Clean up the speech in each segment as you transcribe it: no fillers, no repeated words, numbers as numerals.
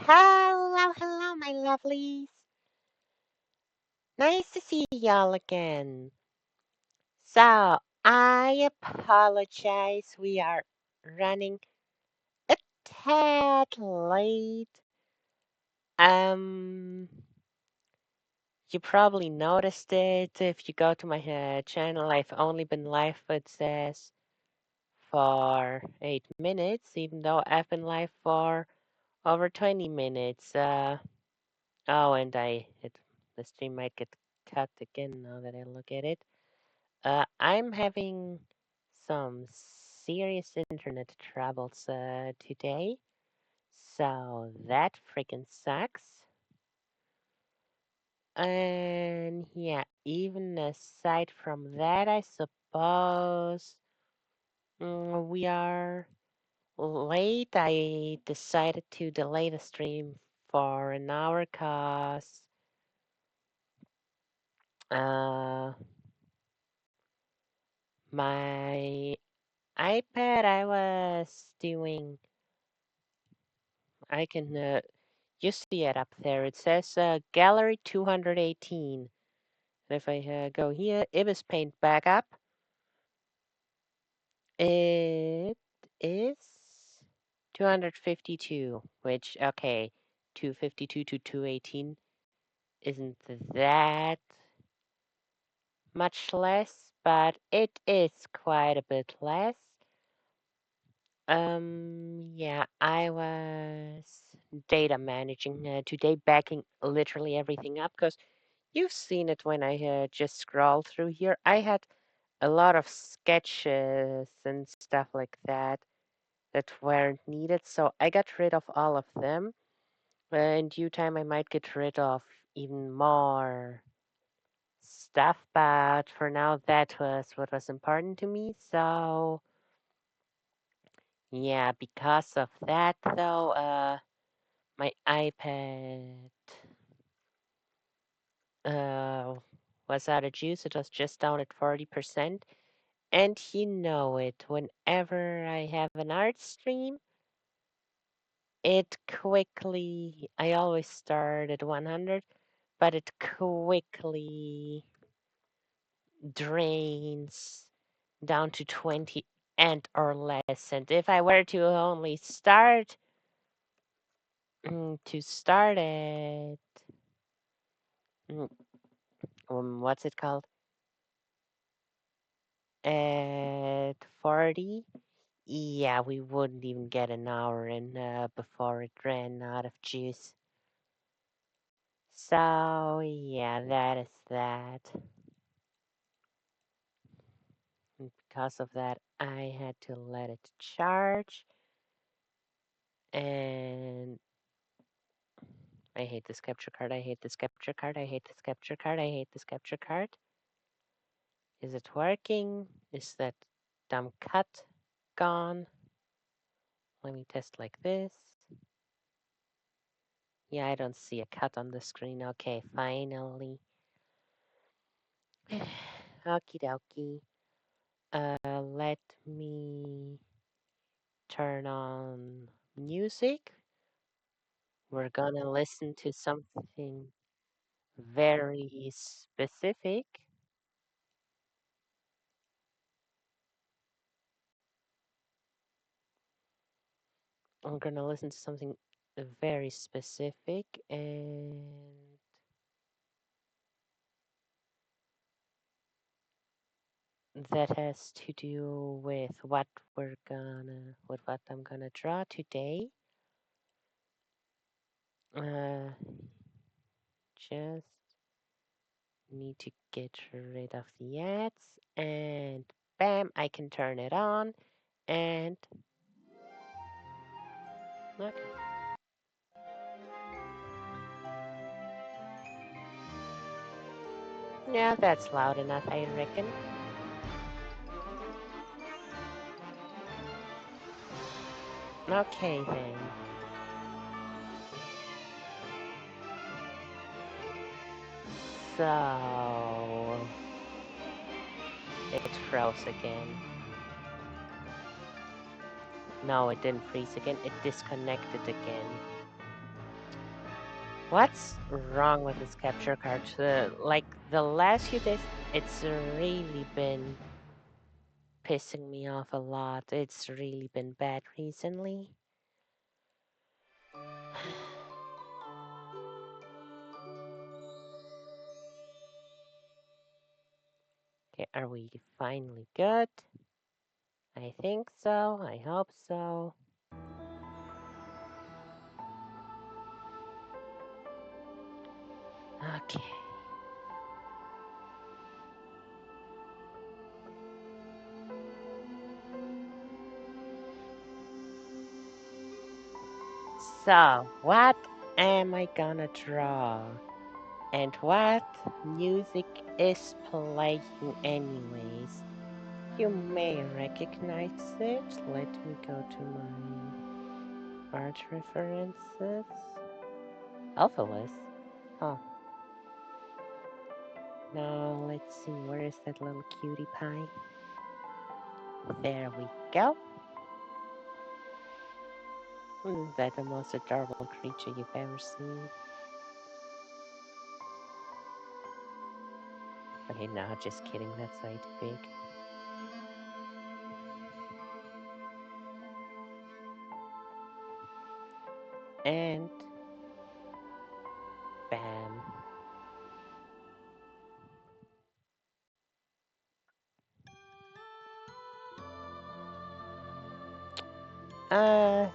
Hello, hello, my lovelies. Nice to see y'all again. So, I apologize. We are running a tad late. Um, you probably noticed it if you go to my channel. I've only been live, it says, for 8 minutes, even though I've been live for over 20 minutes. Oh, and the stream might get cut again now that I look at it. I'm having some serious internet troubles today, so that freaking sucks. And yeah, even aside from that, I suppose we are late. I decided to delay the stream for an hour cause uh, my iPad, I was doing, I can, you see it up there. It says Gallery 218. And if I go here, Ibis Paint Backup, it is 252, which, okay, 252 to 218 isn't that much less, but it is quite a bit less. Yeah, I was data managing today, backing literally everything up because you've seen it when I just scroll through here. I had a lot of sketches and stuff like that that weren't needed, so I got rid of all of them. In due time, I might get rid of even more stuff, but for now, that was what was important to me. So, yeah, because of that, though, my iPad uh, was out of juice. It was just down at 40%. And you know it, whenever I have an art stream, I always start at 100, but it quickly drains down to 20 and or less. And if I were to only start at, mm, what's it called? At 40, yeah, we wouldn't even get an hour in before it ran out of juice. So, yeah, that is that. And because of that, I had to let it charge. And I hate this capture card. I hate this capture card. I hate this capture card. I hate this capture card. Is it working? Is that dumb cut gone? Let me test like this. Yeah, I don't see a cut on the screen. Okay, finally. Okie dokie. Let me turn on music. We're gonna listen to something very specific. I'm gonna listen to something very specific, and that has to do with what I'm gonna draw today. Just need to get rid of the ads, and bam, I can turn it on, and okay. Yeah, that's loud enough, I reckon. Okay, then. So... it froze again. No, it didn't freeze again. It disconnected again. What's wrong with this capture card? Like the last few days, it's really been pissing me off a lot. It's really been bad recently. Okay, are we finally good? I think so. I hope so. Okay. So, what am I gonna draw? And what music is playing anyways? You may recognize it. Let me go to my art references. Elfilis? Oh. Now, let's see, where is that little cutie pie? There we go. Isn't that the most adorable creature you've ever seen? Okay, no, just kidding, that's way too big. And bam.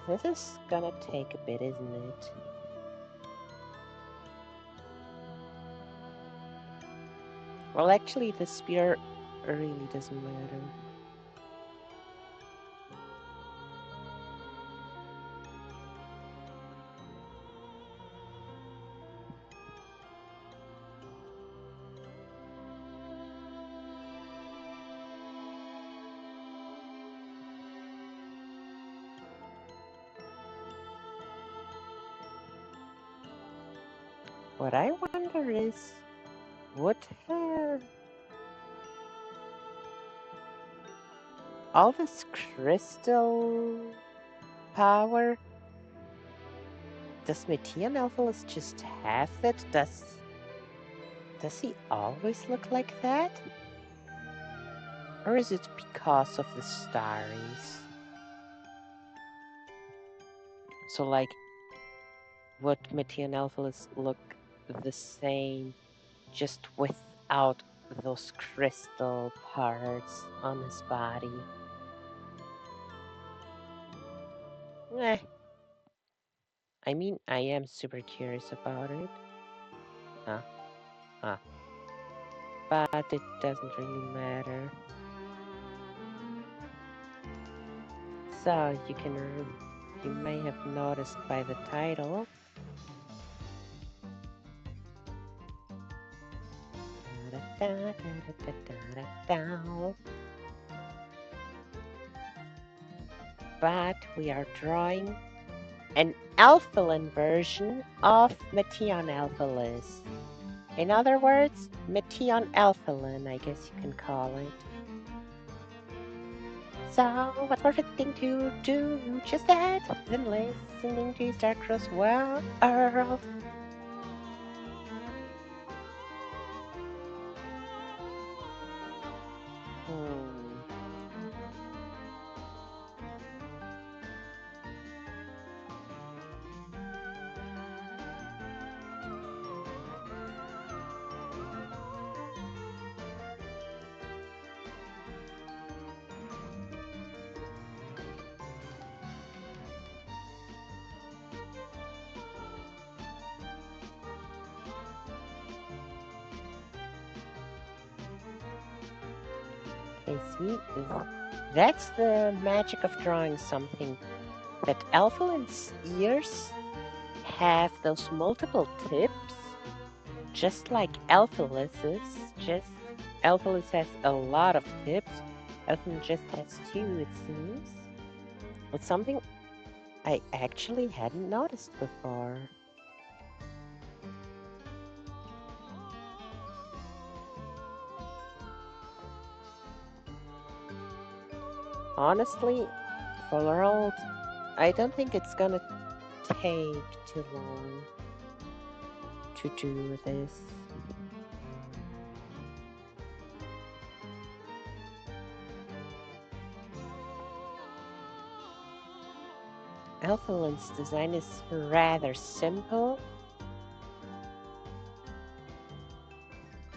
This is gonna take a bit, isn't it? Well, actually, the spear really doesn't matter. What I wonder is, would have all this crystal power? Does Meteonelfilis just have it? Does he always look like that? Or is it because of the starries? So, like, would Meteonelfilis look the same just without those crystal parts on his body? Eh. I mean, I am super curious about it. But it doesn't really matter. So you may have noticed by the title. But we are drawing an Elfilin version of Meteonelfilis. In other words, Meteonelfilin, I guess you can call it. So, what perfect thing to do just that than listening to Starcross World? Okay, see, that's the magic of drawing something. That Elfilin's ears have those multiple tips, just like Elfilis's. Just Elfilis has a lot of tips. Elfilin just has two, it seems. It's something I actually hadn't noticed before. Honestly, for World, I don't think it's gonna take too long. to do this. Elfilin's design is rather simple,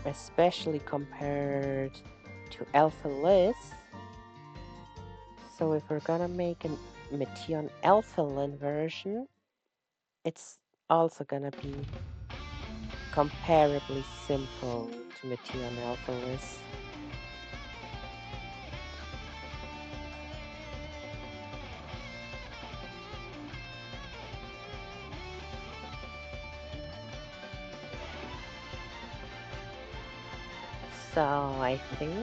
especially compared to Elfilis. So if we're gonna make a Meteonelfilin version, it's also gonna be comparably simple to Meteonelfilis. So I think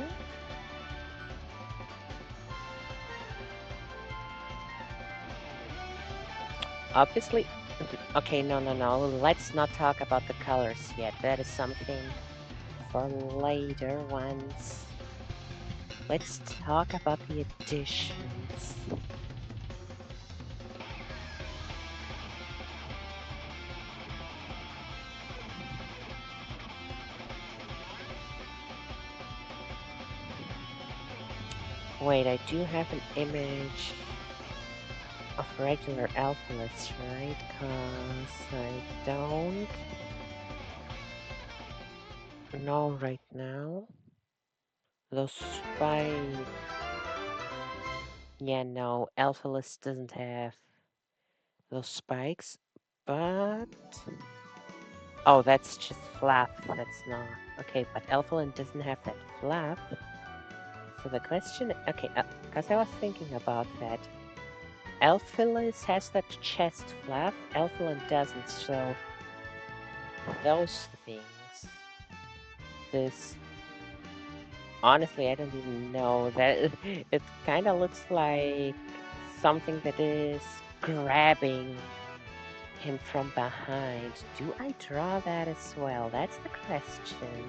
obviously, okay, no, let's not talk about the colors yet. That is something for later ones. Let's talk about the additions. Wait, I do have an image of regular Elfilis, right? Cause I don't know right now. Those spikes. Yeah, no, Elfilis doesn't have those spikes, but oh, that's just flap. That's not okay. But Elfilin doesn't have that flap. So the question, okay, because I was thinking about that. Elfilis has that chest flap. Elfilin doesn't. So those things. This honestly, I don't even know that it kind of looks like something that is grabbing him from behind. Do I draw that as well? That's the question.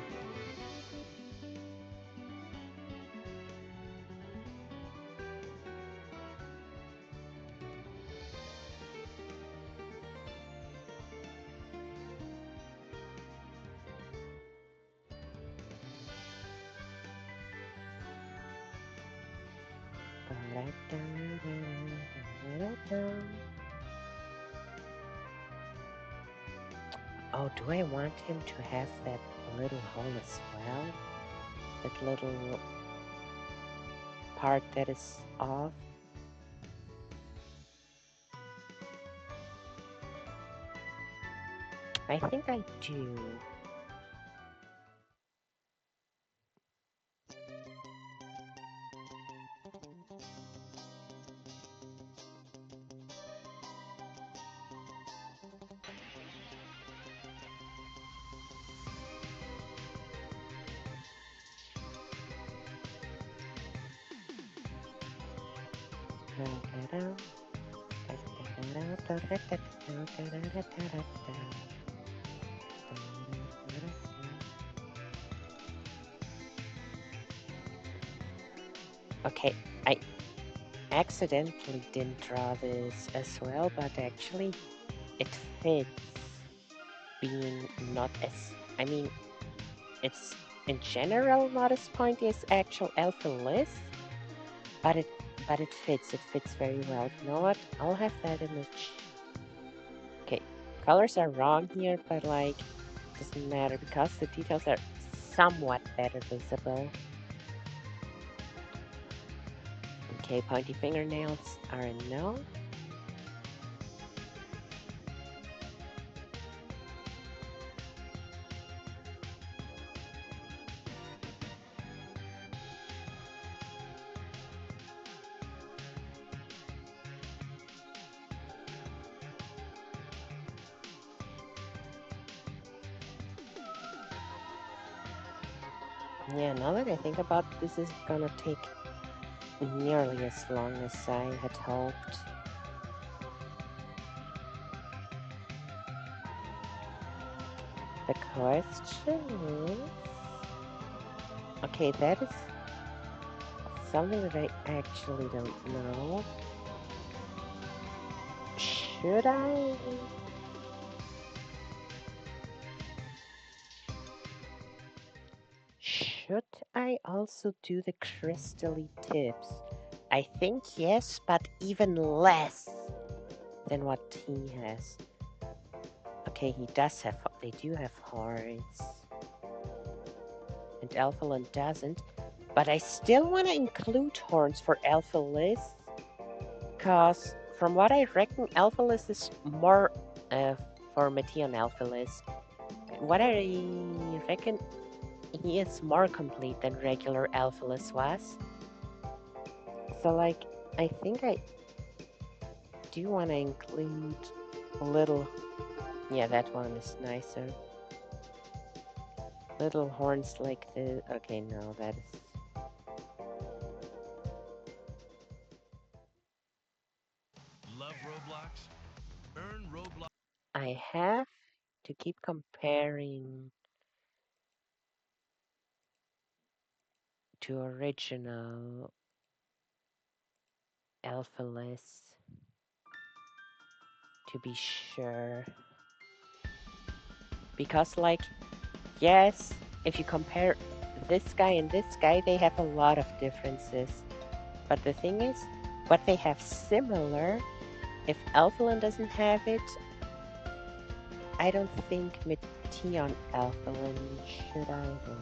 Oh, do I want him to have that little hole as well? That little part that is off? I think I do. Okay, I accidentally didn't draw this as well, but actually it fits being not as, I mean, it's in general not as pointy as actual Elfilis, but it fits. It fits very well. You know what? I'll have that image. Okay, colors are wrong here, but like doesn't matter because the details are somewhat better visible. Okay, pointy fingernails are a no. Yeah, now that I think about it, this is gonna take nearly as long as I had hoped. The question is... Okay, that is something that I actually don't know. Should I? I also do the crystally tips? I think yes, but even less than what he has. Okay, they do have horns. And Elfilin doesn't. But I still want to include horns for Elfilis. Because from what I reckon, Elfilis is more for Meteonelfilis. What I reckon, he is more complete than regular Elfilis was. So, like, I think I do want to include little. Yeah, that one is nicer. Little horns like this. Okay, no, that is. Love Roblox? Earn Roblox. I have to keep comparing to original Elfilis to be sure. Because, like, yes, if you compare this guy and this guy, they have a lot of differences. But the thing is, what they have similar, if Elfilin doesn't have it, I don't think Meteon Elfilin should either.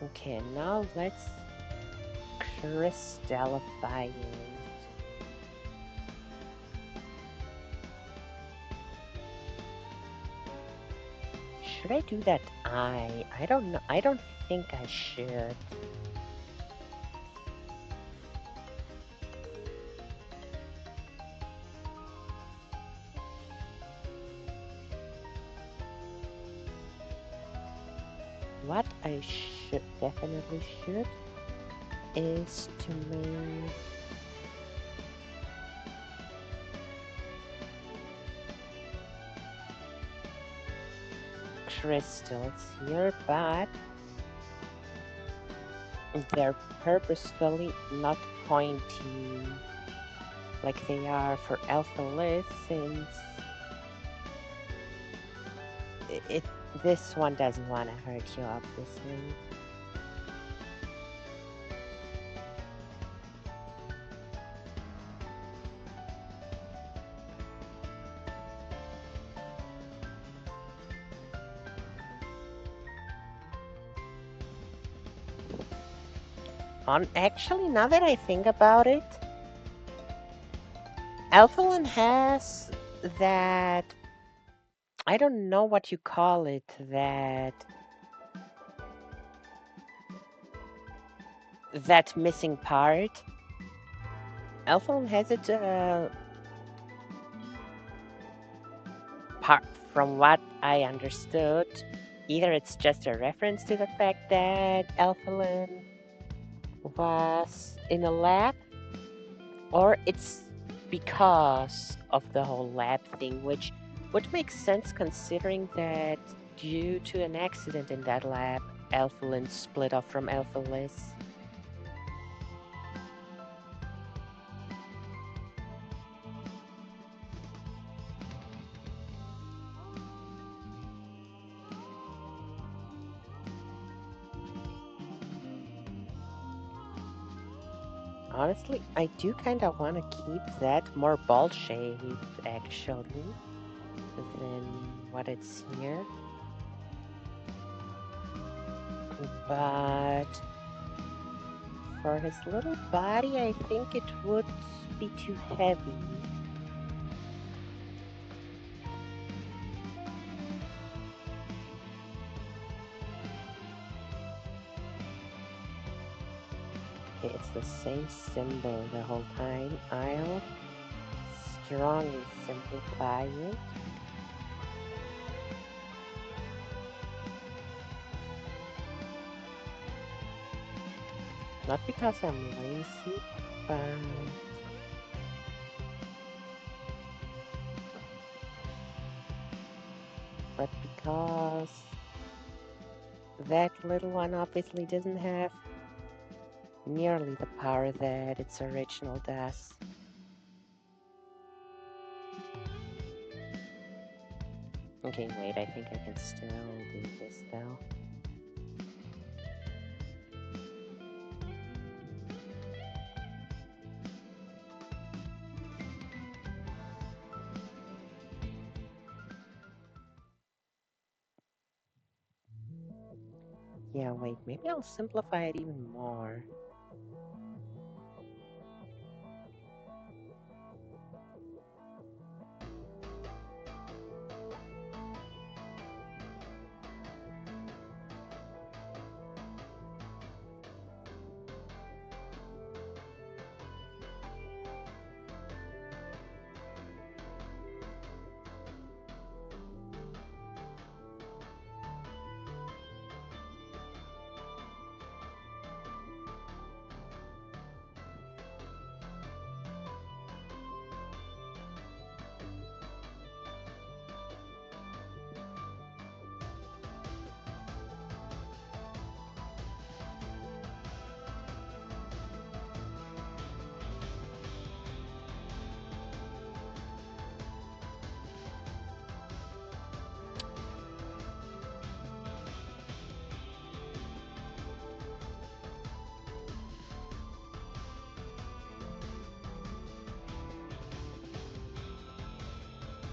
Okay, now let's crystallify it. Should I do that eye? I don't know. I don't think I should. What I should definitely should is to make crystals here, but they're purposefully not pointy like they are for Elfilis, since it this one doesn't want to hurt you, obviously. Actually, now that I think about it, Elfilin has that, I don't know what you call it, that missing part. Elfilin has it part from what I understood. Either it's just a reference to the fact that Elfilin was in a lab, or it's because of the whole lab thing, which would make sense considering that due to an accident in that lab, Elfilin split off from Elfilis. Honestly, I do kind of want to keep that more ball-shaped, actually, than what it's here. But for his little body, I think it would be too heavy. Okay, it's the same symbol the whole time. I'll strongly simplify it. Not because I'm lazy, but But because that little one obviously doesn't have nearly the power that its original does. Okay, wait, I think I can still do this though. Yeah, wait, maybe I'll simplify it even more.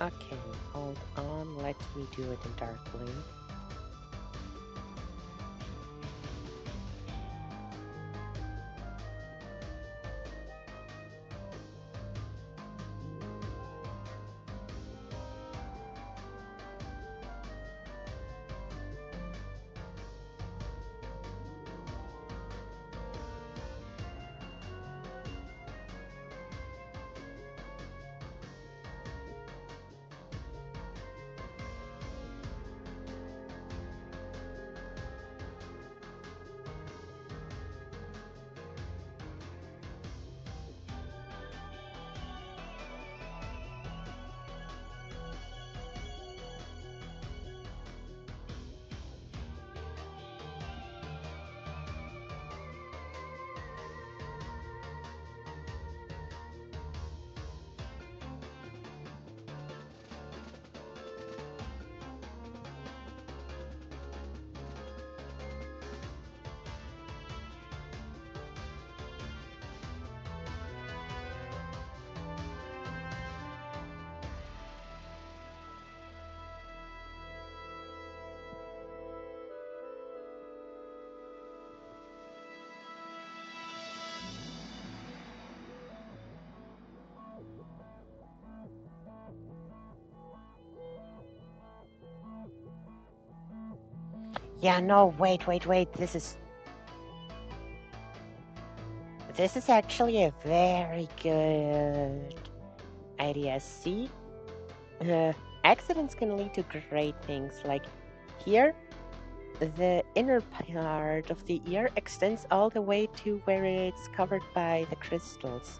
Okay, hold on, let me do it in dark blue. Yeah, no, wait. This is actually a very good idea. See? Uh, Accidents can lead to great things. Like here, the inner part of the ear extends all the way to where it's covered by the crystals.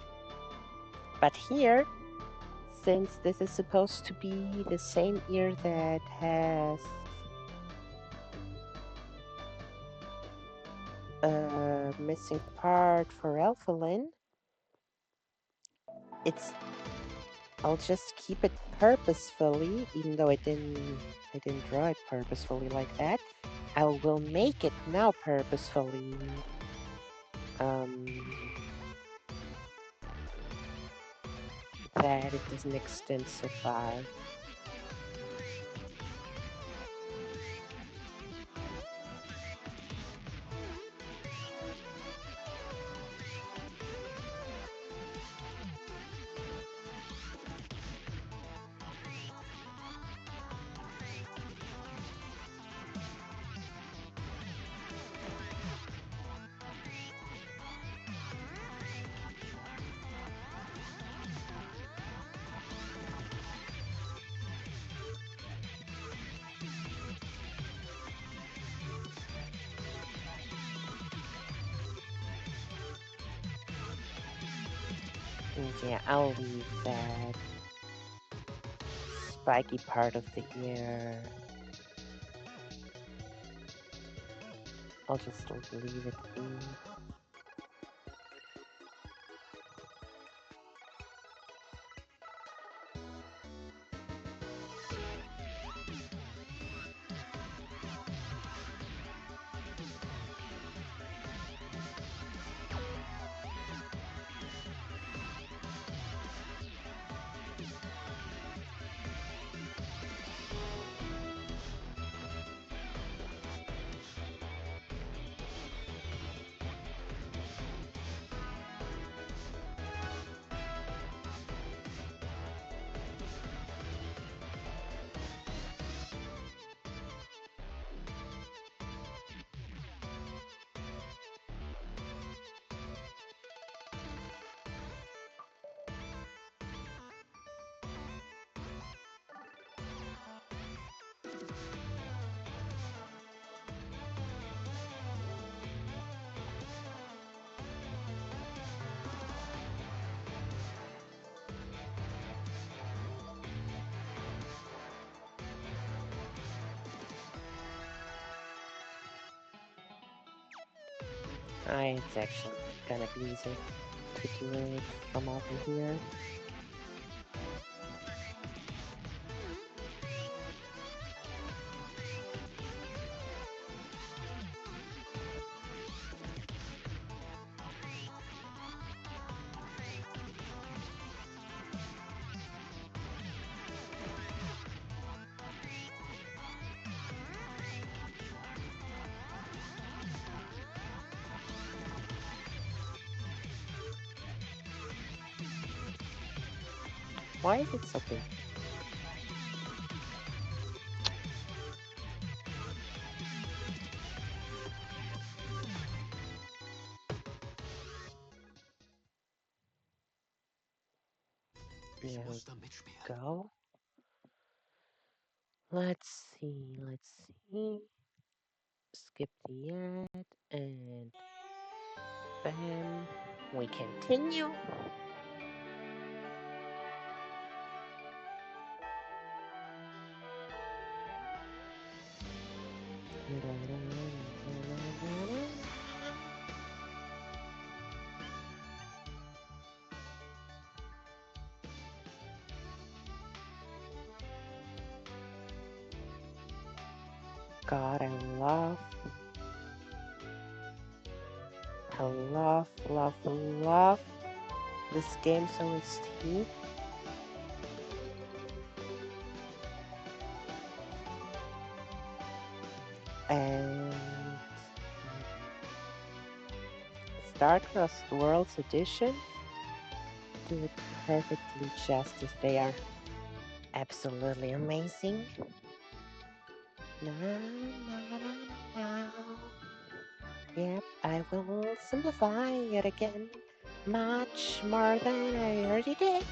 But here, since this is supposed to be the same ear that has a missing part for Elfilin, it's I'll just keep it purposefully, even though I didn't draw it purposefully like that. I will make it now purposefully. Um, that it doesn't extend so far. Yeah, I'll leave that spiky part of the ear. I'll just leave it be. It's actually gonna be easy to do it from over here. Why is it so big? There we go. Let's see. Skip the ad and bam. We continue. God, I love this game's OST. And Starcrossed Worlds Edition do it perfectly justice. They are absolutely amazing. Na, na, na, na. Yep, I will simplify it again, much more than I already did.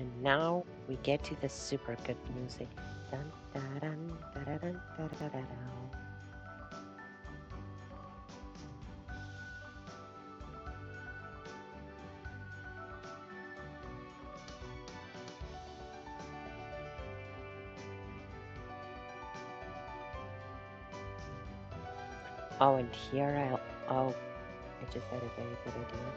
And now we get to the super good music. Dun, da, dun, da, da, dun, da, da, da, da. Oh, and here I'll. Oh, I just had a very good idea.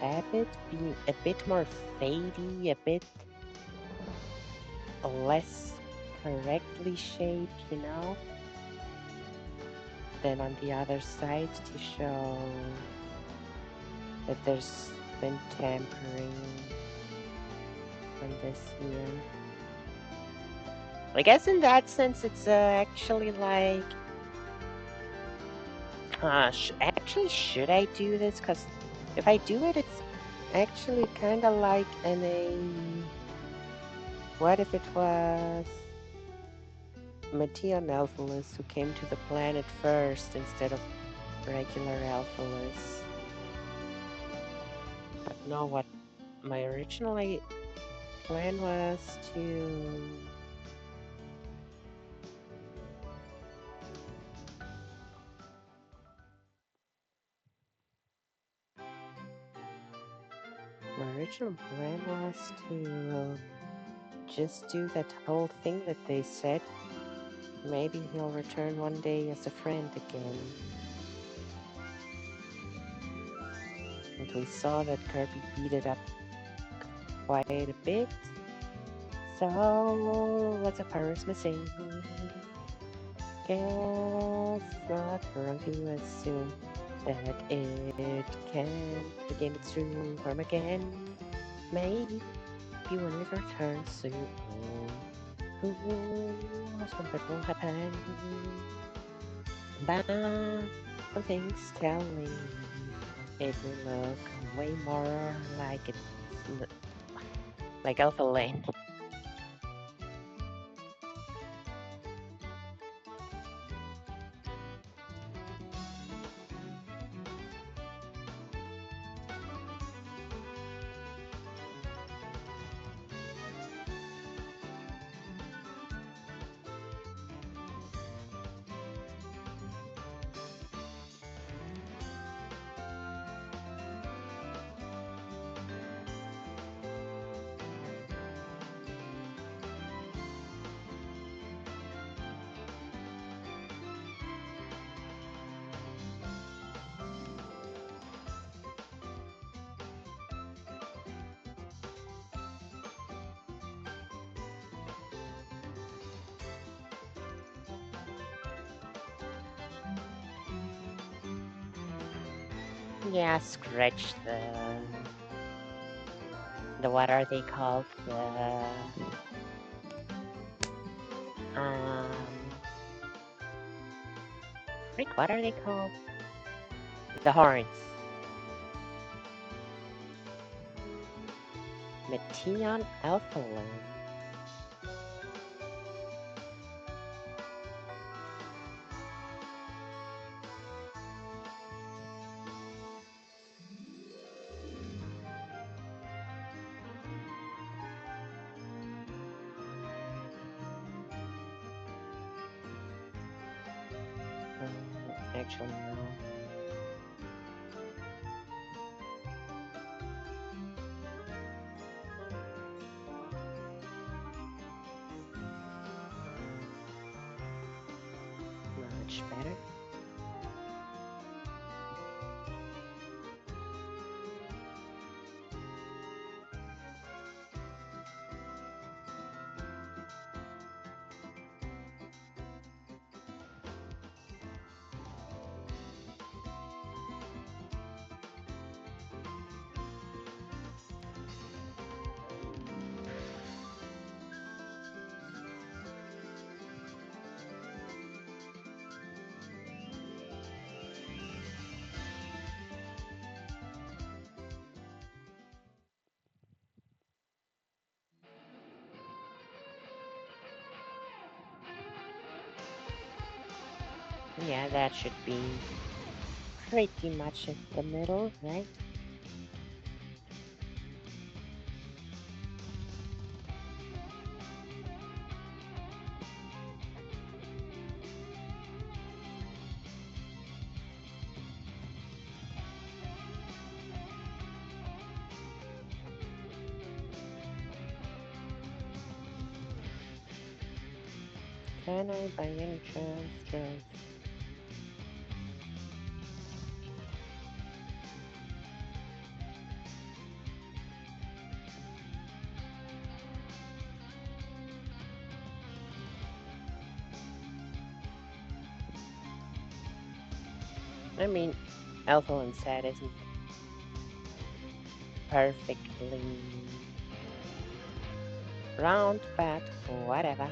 I'll have it be a bit more fadey, a bit less correctly shaped, than on the other side to show that there's been tampering on this here. I guess in that sense, it's actually like, actually, should I do this? Because if I do it, it's actually kind of like what if it was Meteonelfilis who came to the planet first instead of regular Elfilis? But no, what my original plan was to. My original plan was to just do that whole thing that they said. Maybe he'll return one day as a friend again. And we saw that Kirby beat it up quite a bit. So, what's a person missing? Guess not wrong to assume that it can regain its true form again. Maybe when it returns soon. Who knows when that will happen? But something's telling me it will look way more like it's like Alpha Lane. Yeah, scratch the what are they called? Um Frick, what are they called? The horns. Meteonelfilin. Actually no. Much better. Yeah, that should be pretty much in the middle, right? Can I by any chance just... I mean, Elfilin's head isn't perfectly round, but whatever.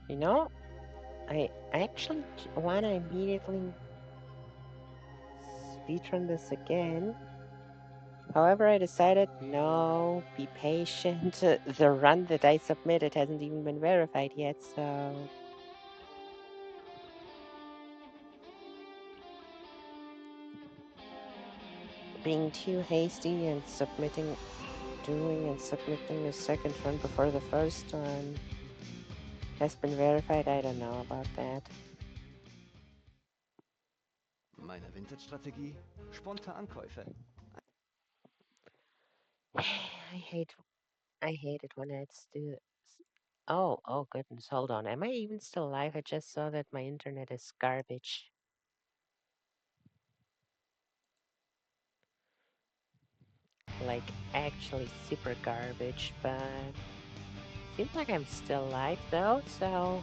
You know, I actually want to immediately speedrun this again. However, I decided no, be patient. The run that I submitted hasn't even been verified yet, so being too hasty and doing and submitting a second run before the first one has been verified, I don't know about that. Meine Vintage-Strategie? Spontankäufe. I hate it when it's do. Oh goodness, hold on. Am I even still live? I just saw that my internet is garbage. Like actually super garbage, but seems like I'm still live though, so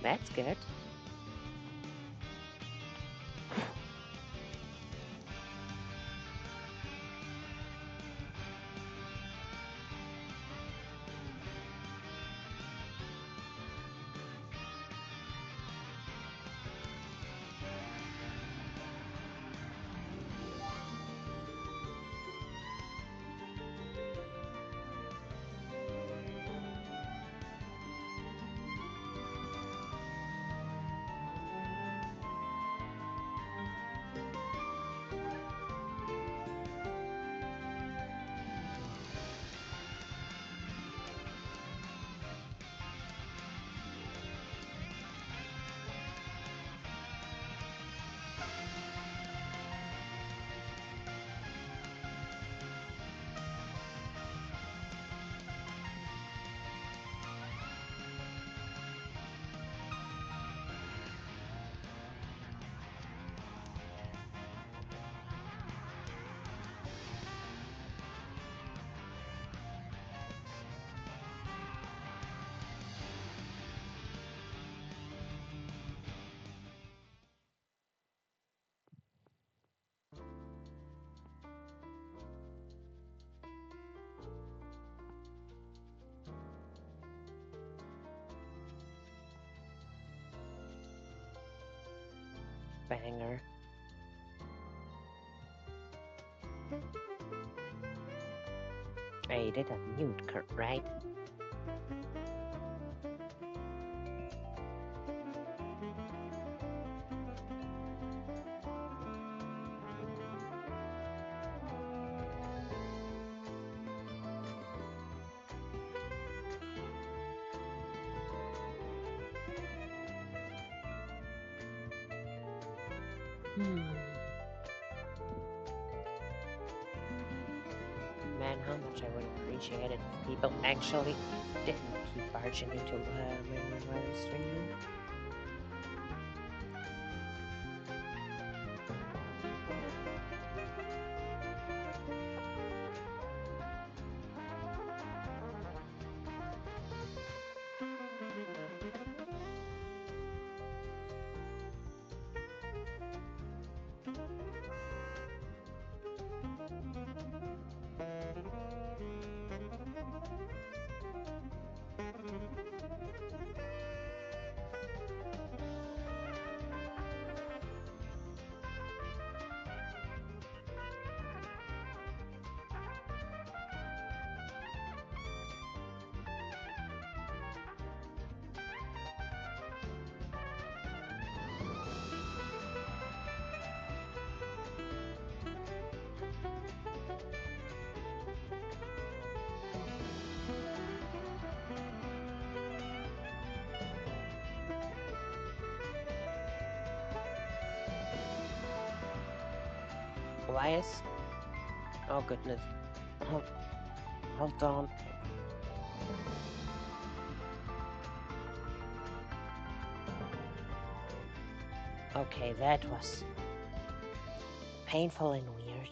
that's good. Banger. I did a mute, right? Man, how much I would appreciate it if people actually didn't keep barging into my stream. Why is... Oh, goodness. Hold on. Okay, that was painful and weird.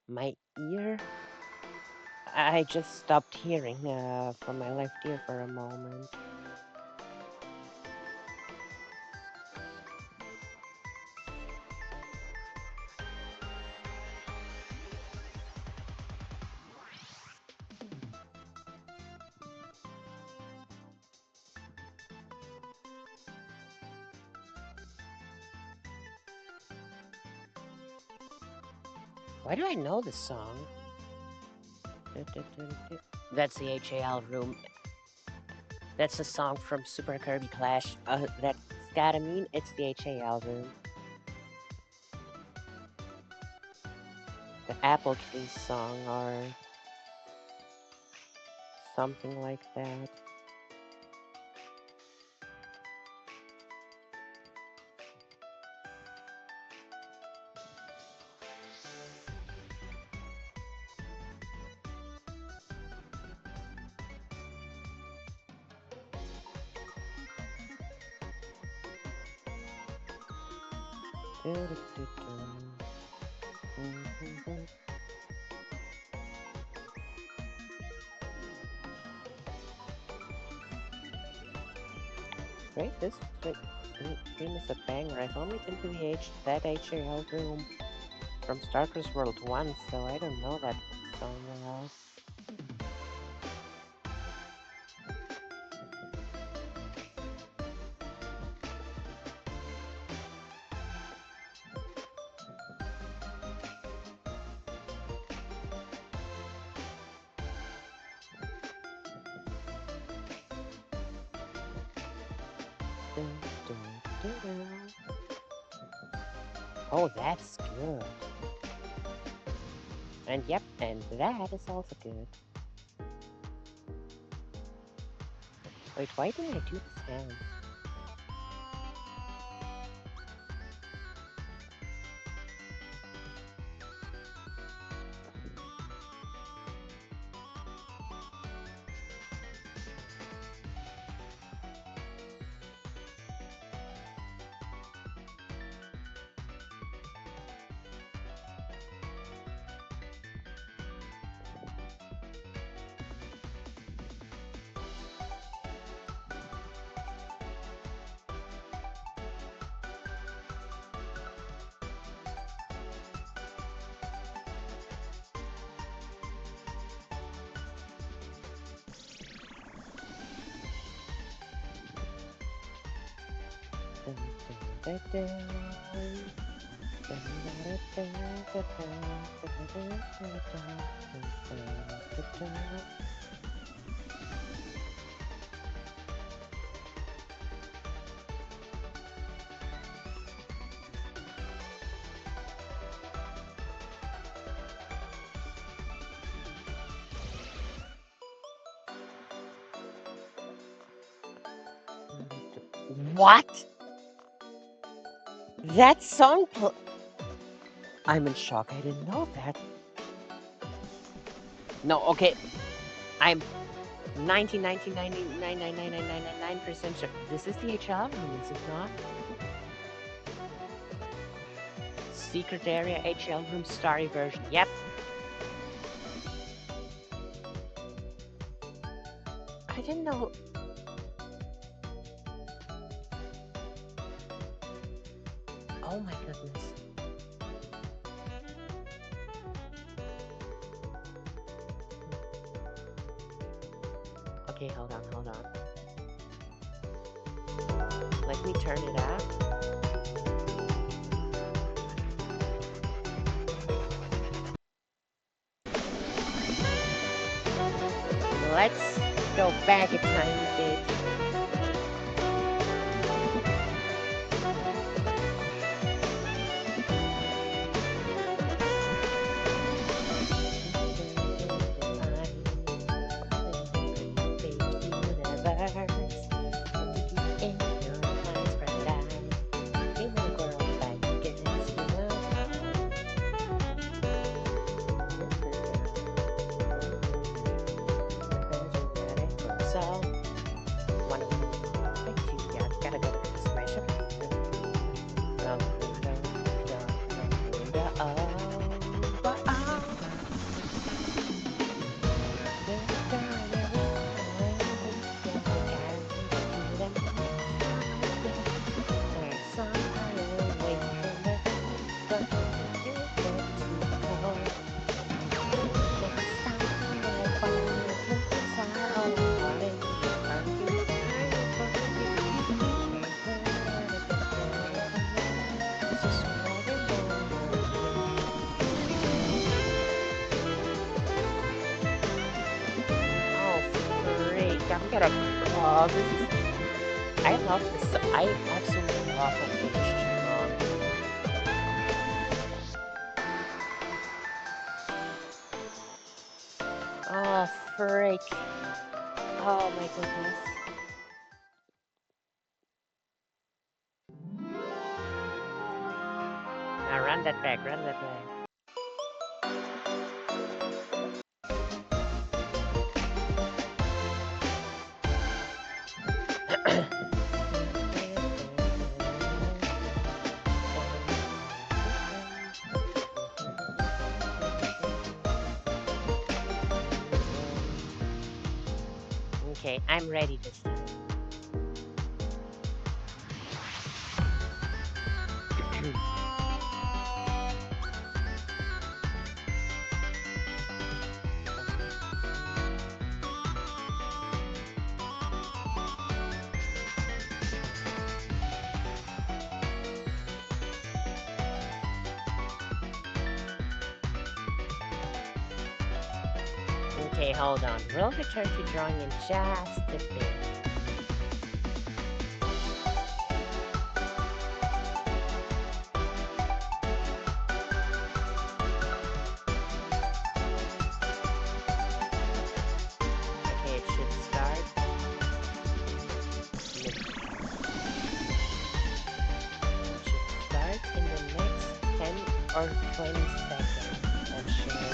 My ear? I just stopped hearing from my left ear for a moment. Why do I know this song? That's the HAL room. That's a song from Super Kirby Clash. That's gotta mean it's the HAL room. The Apple Case song or something like that. Right, this game is a banger. I've only been to that HAL room from Starker's World once, so I don't know that song well. Oh, that's good. And yep, and that is also good. Wait, why didn't I do the sound? What? That song I'm in shock. I didn't know that. No, okay. I'm 99.9999999% sure. This is the HL room, is it not? Secret area HL room starry version. Yep. I didn't know. Oh my goodness. Okay, hold on. Let me turn it up. Let's go back a tiny bit. Oh, freak. I'm gonna crawl. This is. I love this. I absolutely love Unleashed. Oh, freak. Oh my goodness. Now run that back, run that back. Okay, I'm ready this time. Okay, hold on. We'll return to drawing in just a bit. Okay, it should start. It should start in the next 10 or 20 seconds. I'm sure.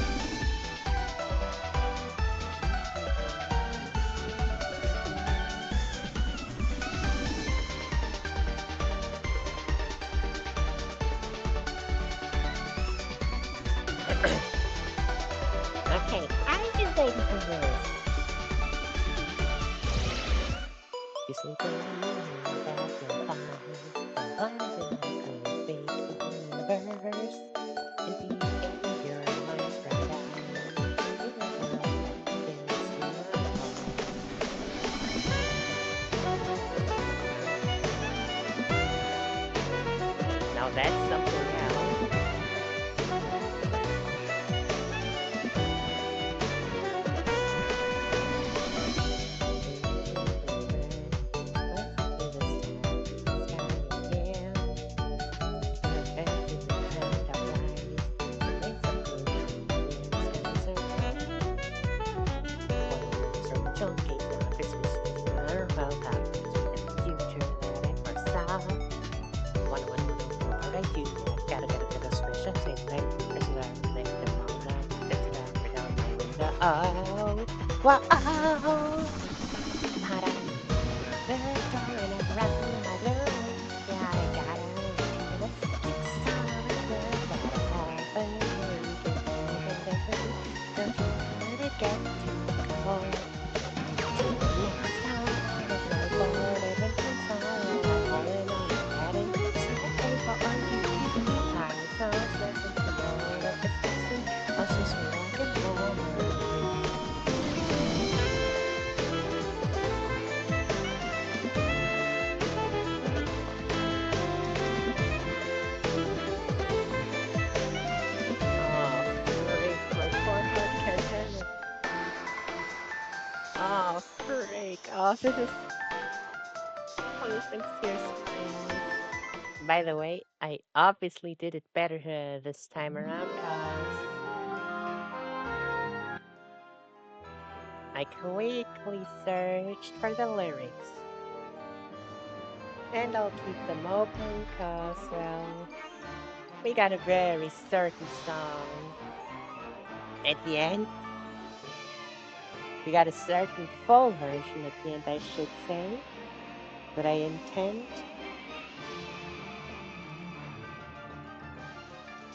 Okay, I've been waiting for this. You sleep in the that you'll find the wonderful big universe. Indeed, in your mind's bright eye, you will know things you are. Now that's something else. Oh, wow. Oh, freak. Oh, this is punishment here. By the way, I obviously did it better this time around because I quickly searched for the lyrics. And I'll keep them open because, well, we got a very certain song at the end. We got a certain full version at the end, I should say, that I intend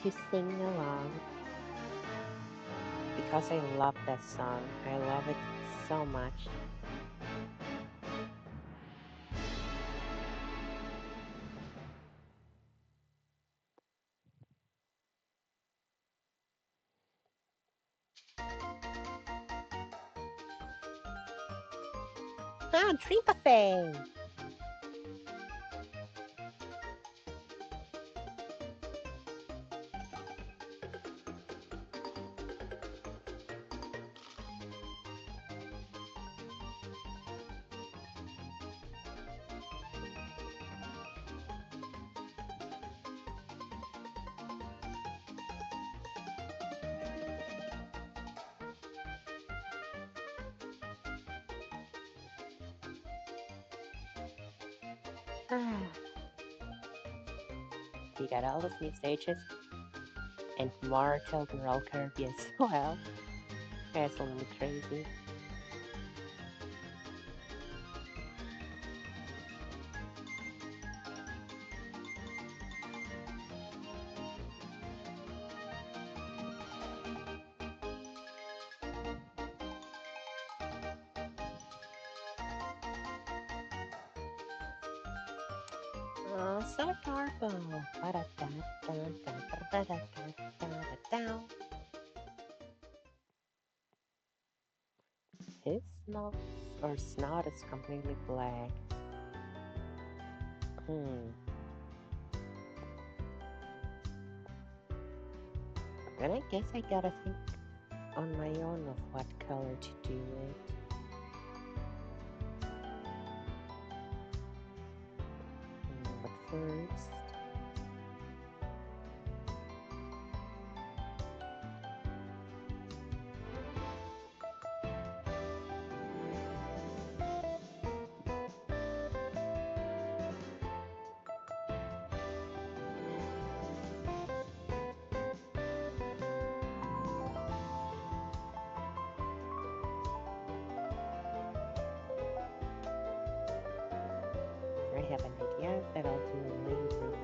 to sing along because I love that song. I love it so much. Ah, dream buffet! Ah, you got all those new stages and more tilted roll curve as well. Absolutely crazy. Oh, so adorable. Ba-da-da-da-da-da-da-da-da-da. His nose or snout is completely black. Hmm. And I guess I gotta think on my own of what color to do it. But first, I have an idea that I'll do later though.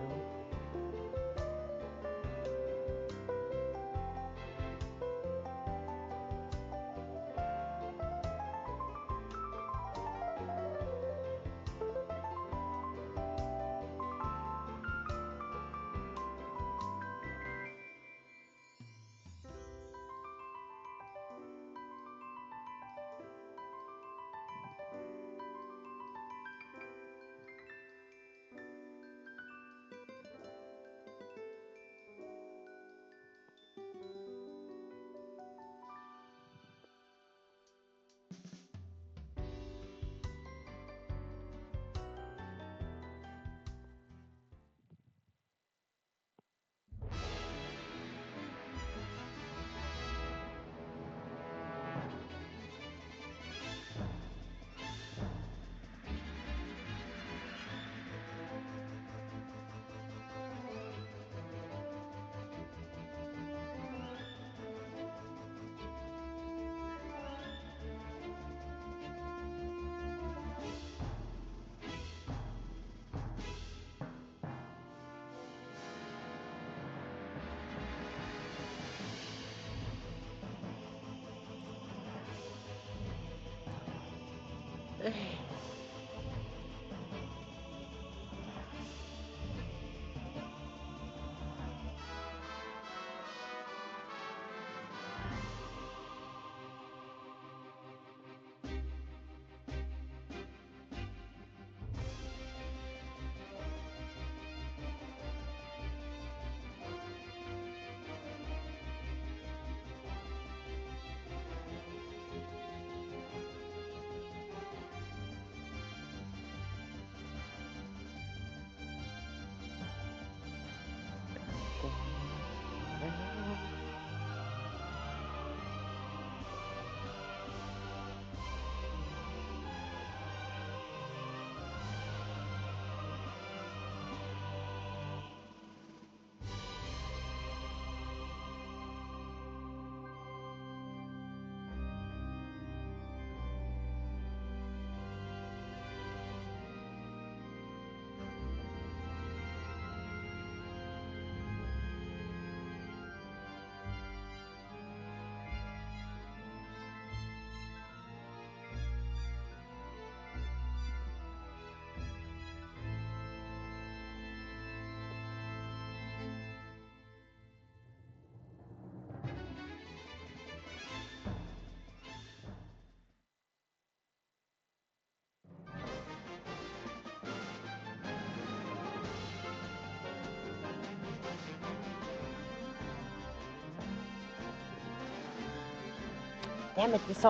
Damn it, this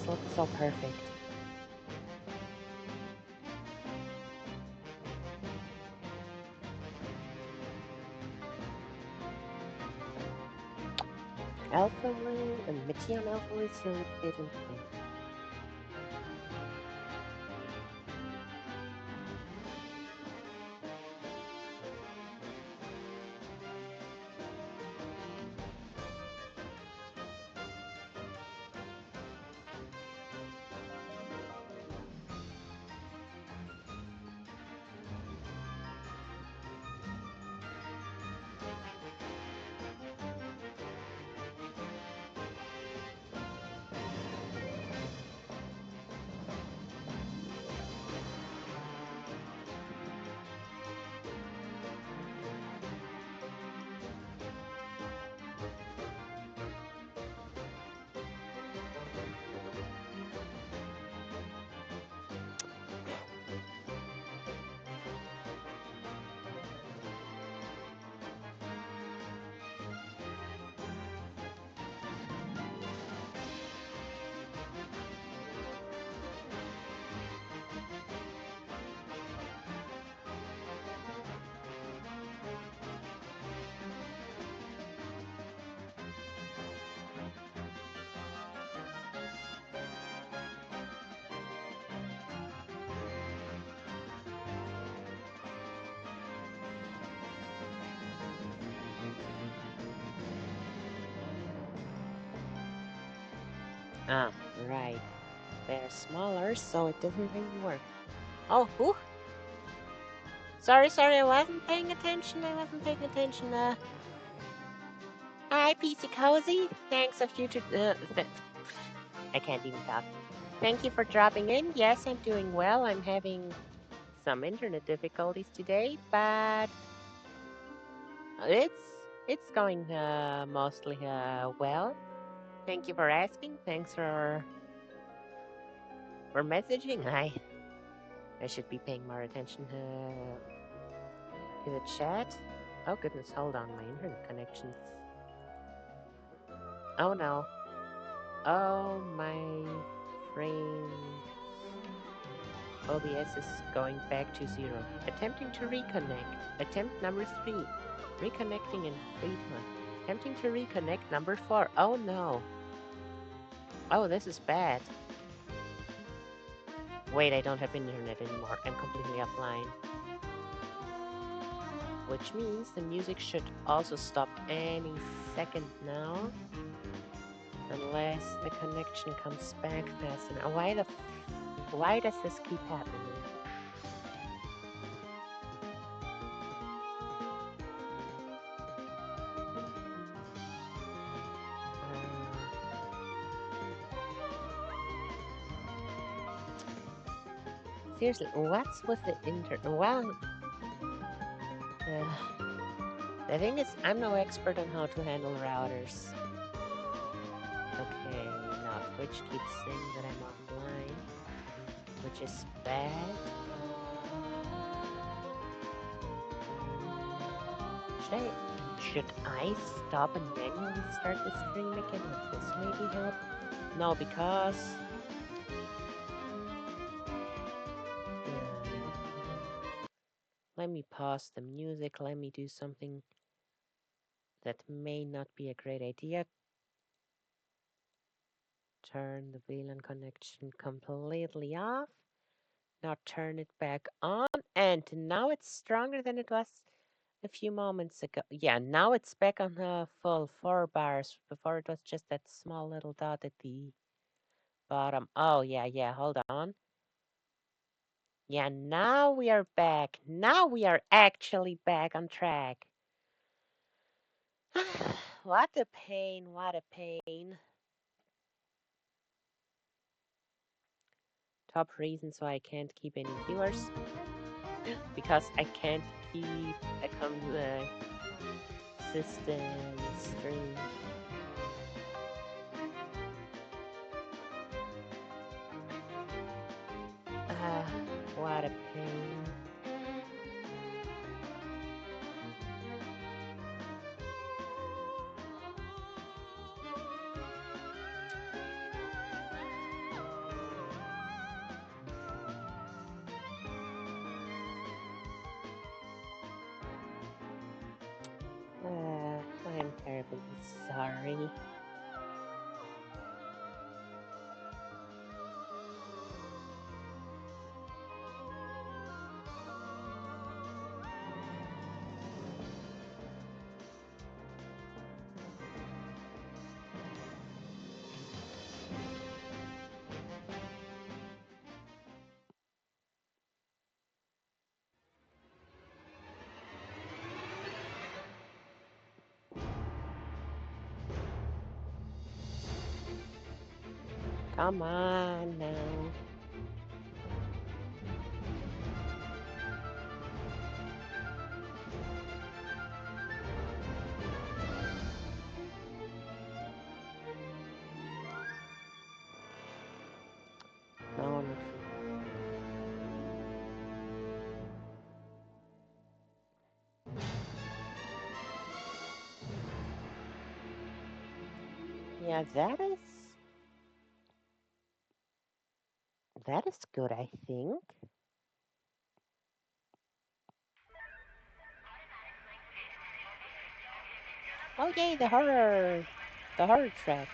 looks so perfect. Elfilin and Meteonelfilis are repeating. Ah, right. They're smaller, so it doesn't really work. Oh, whew. Sorry, I wasn't paying attention. Hi, PC Cozy. Thanks of you to, I can't even talk. Thank you for dropping in. Yes, I'm doing well. I'm having some internet difficulties today, but it's going mostly well. Thank you for asking. Thanks for messaging. I should be paying more attention to the chat. Oh goodness, hold on, my internet connection's. Oh no. Oh my frame. OBS is going back to 0. Attempting to reconnect. Attempt number 3. Reconnecting in 3 times. Attempting to reconnect number 4. Oh no. Oh, this is bad. Wait, I don't have internet anymore. I'm completely offline. Which means the music should also stop any second now. Unless the connection comes back fast enough. Why does this keep happening? Seriously, what's with the Well, the thing is, I'm no expert on how to handle routers. Okay, now Twitch keeps saying that I'm offline, which is bad. Should I stop and manually start the stream again? Would this maybe help? No, because let me pause the music. Let me do something that may not be a great idea. Turn the VLAN connection completely off. Now turn it back on, and now it's stronger than it was a few moments ago. Yeah, now it's back on the full 4 bars. Before it was just that small little dot at the bottom. Oh, yeah, hold on. Yeah, now we are back. Now we are actually back on track. What a pain, what a pain. Top reasons why I can't keep any viewers. Because I can't keep a consistent stream. What a pain. me. Come on now. No, not yeah, that is good, I think. Oh yay, the horror track.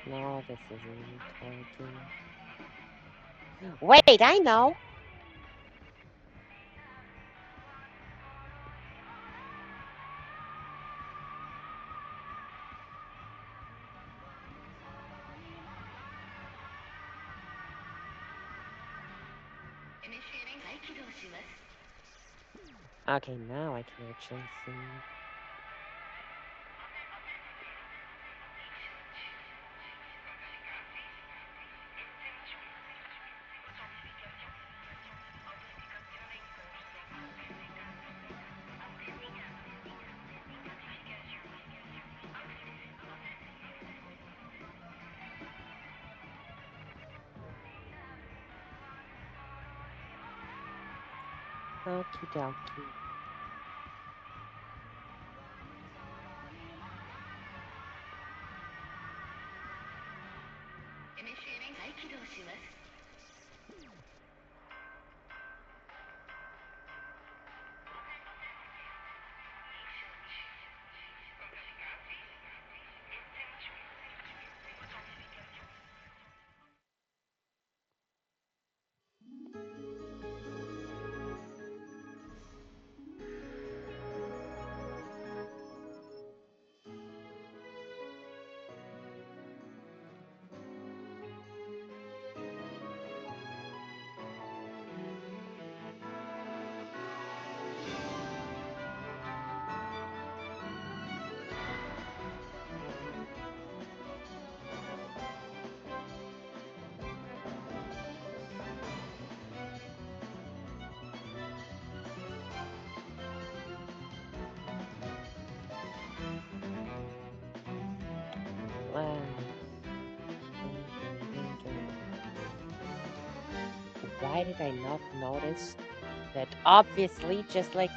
No, this isn't working. Wait, I know. Okay, now I can actually see. Okie dokie. Why did I not notice that? Obviously, just like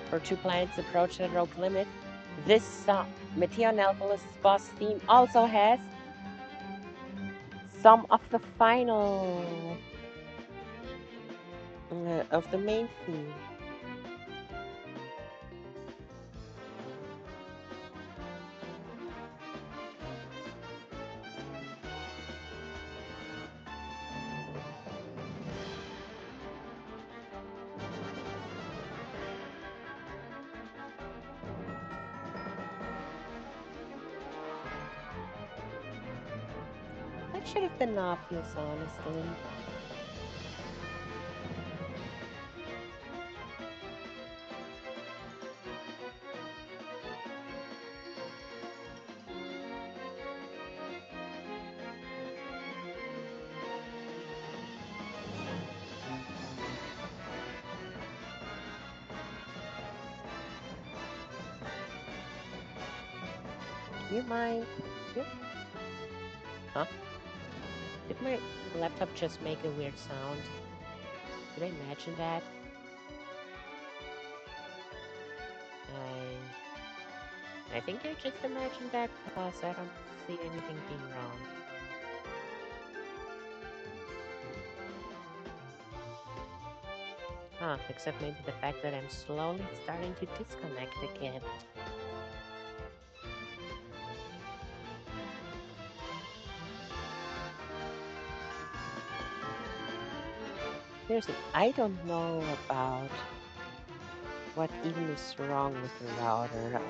for Two Planets Approach the Rogue Limit, this Meteonelfilis boss theme also has some of the final of the main theme. But should have been obvious, honestly. You mind? Yep. Huh? Did my laptop just make a weird sound? Did I imagine that? I think I just imagined that because I don't see anything being wrong. Huh, except maybe the fact that I'm slowly starting to disconnect again. Seriously, I don't know about what even is wrong with the router.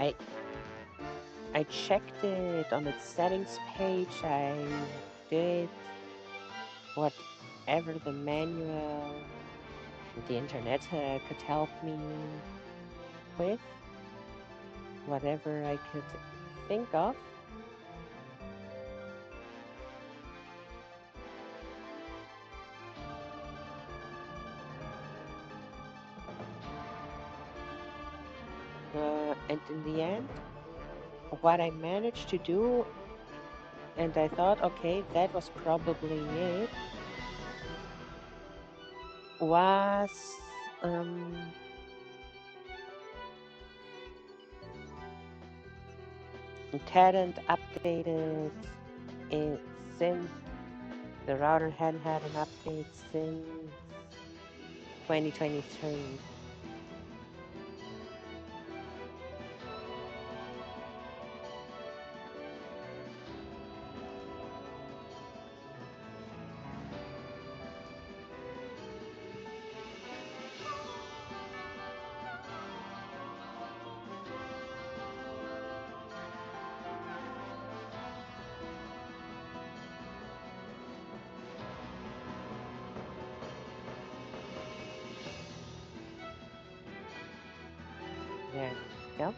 I checked it on its settings page. I did whatever the manual, the internet could help me with, whatever I could think of. And in the end, what I managed to do, and I thought, okay, that was probably it, was it hadn't updated it since the router hadn't had an update since 2023. There we go.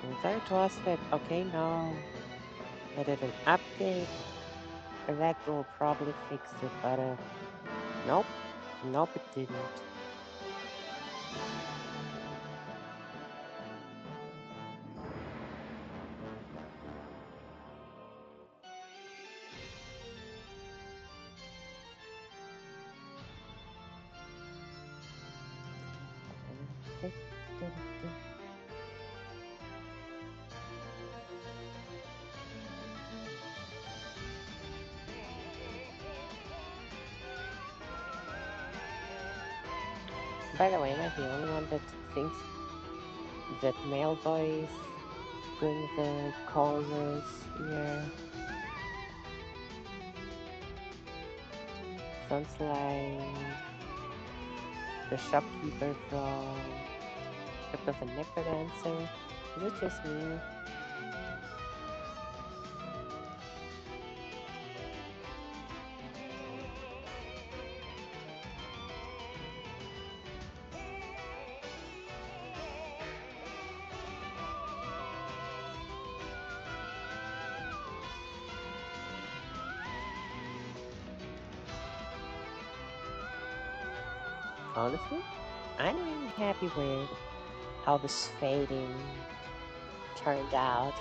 And so it was that, okay, now I did an update, that will probably fix it, but nope, nope, it didn't. By the way, am I the only one that thinks that male voice doing the chorus here sounds like the shopkeeper from Crypt of the Necrodancer? Is it just me? Honestly, I'm really happy with how this fading turned out.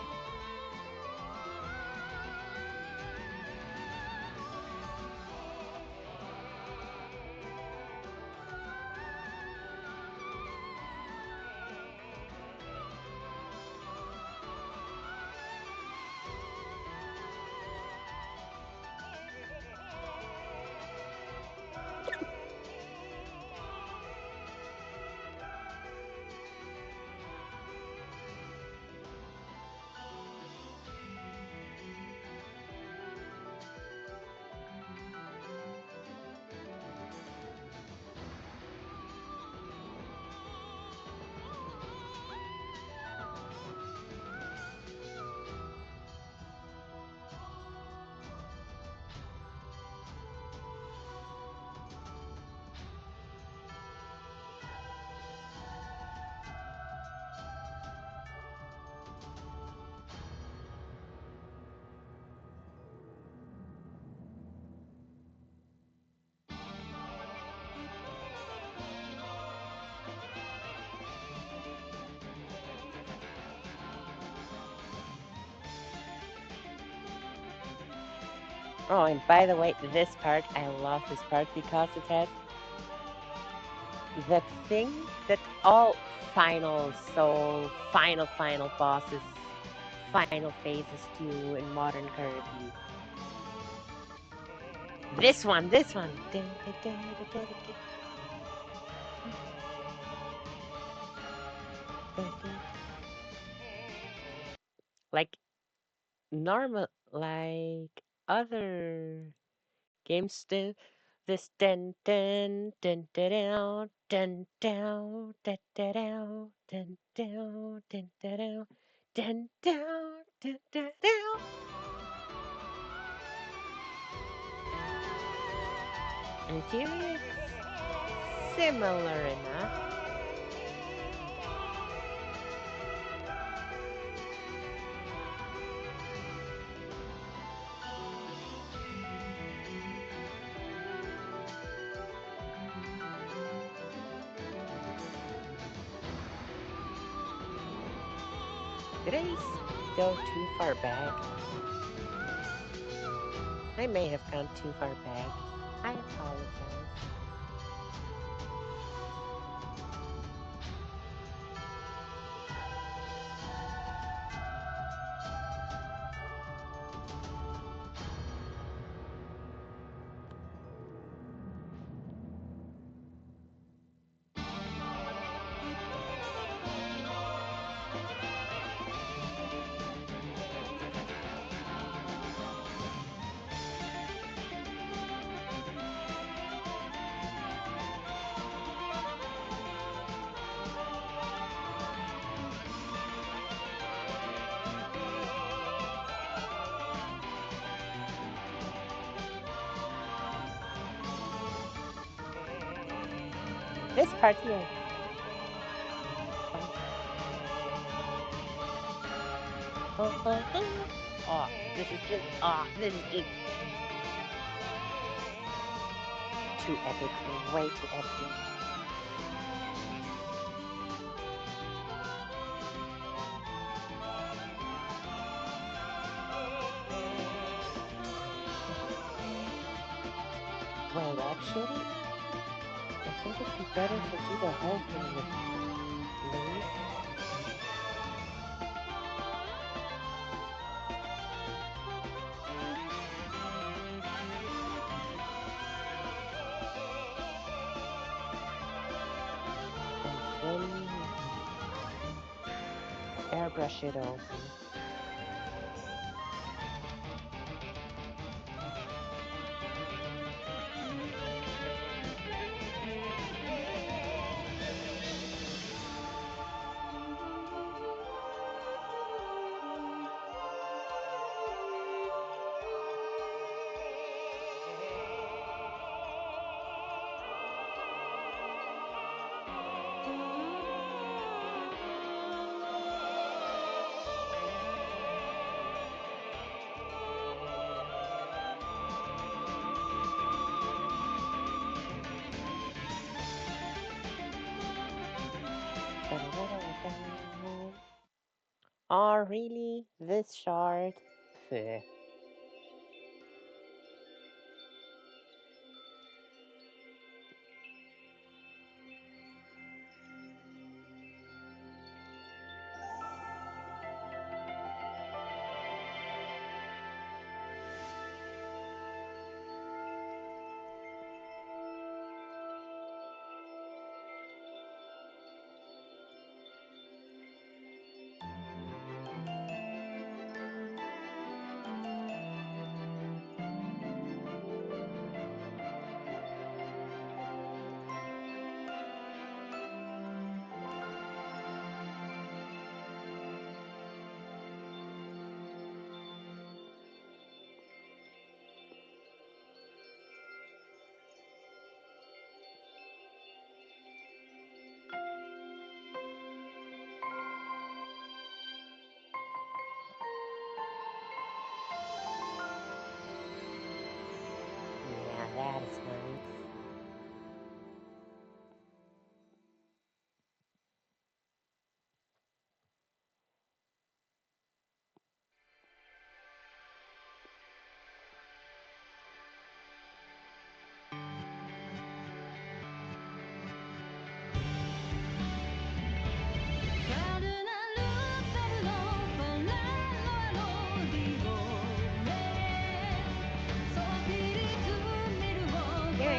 Oh, and by the way, this part, I love this part because it has that thing that all final soul, final bosses, final phases do in modern Kirby. This one. Like normal, like other games do this dun down dun down dun down dun down dun down dun down dun down. And here it's similar enough. Did I go too far back? I may have gone too far back. I apologize. This part here is fun. Oh, this is just too epic, way too epic. Wait, actually, I think it'd be better if I do the whole thing with Link. And then airbrush it over. Oh, really? This short? Pfeh.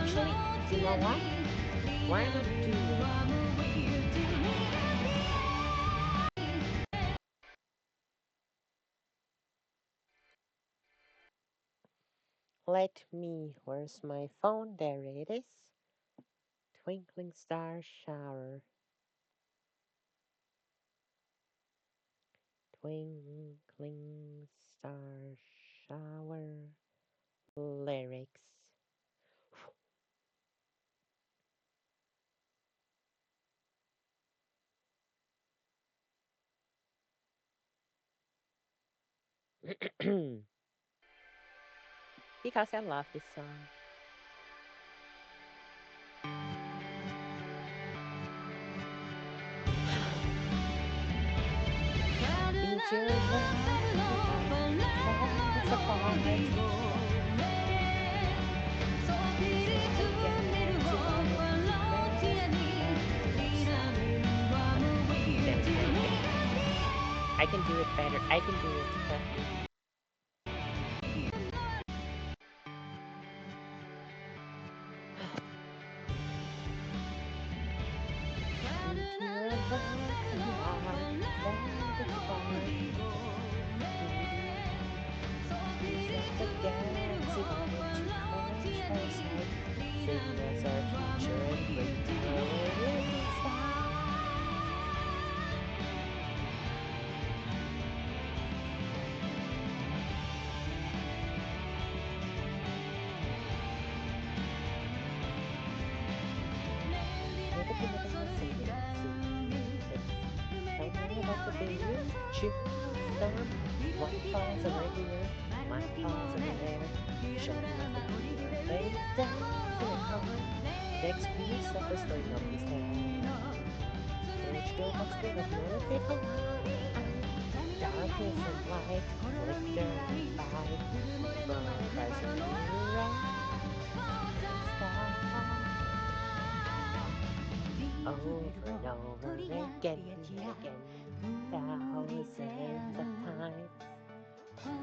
Actually, you know what? Why not do it? Let me. Where's my phone? There it is. Twinkling star shower. Twinkling star shower. Lyrics. Because I love this song. Need your love, clouds apart. So forget to wipe to crash our side. Damn it, damn it, damn it. I can do it better. I can do it. Trust me. Need your love, clouds apart. So forget to wipe to crash our side. Signals our future and break our little star. Never be living the singing, tell me about the billion chills storm. Waterfalls over here, waterfalls over there. Show me nothing here. Lay down in a car. Next piece of the story nobody's telling. Angel box full of million feet high. Darkness and light, flicker and fight. Burn cries of the sky. Over and over again and again, thousands of times.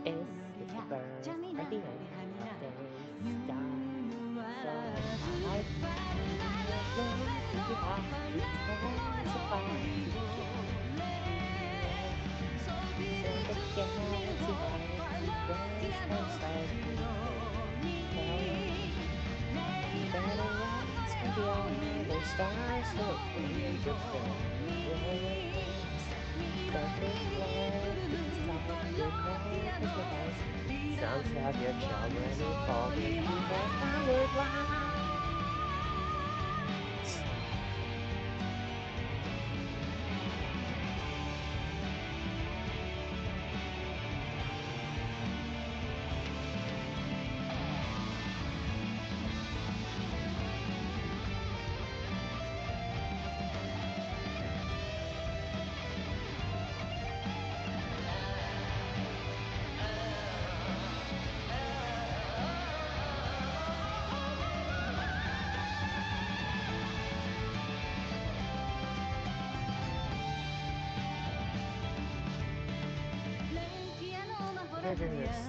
Is this the birth or the end of days? Stars alive, your love, you have to testify together. So forget to wipe to crash our side better rise from the other stars who claim your presence. Perfect love, please stop your cosmic eyes. Songs of your children unfolded to our lives.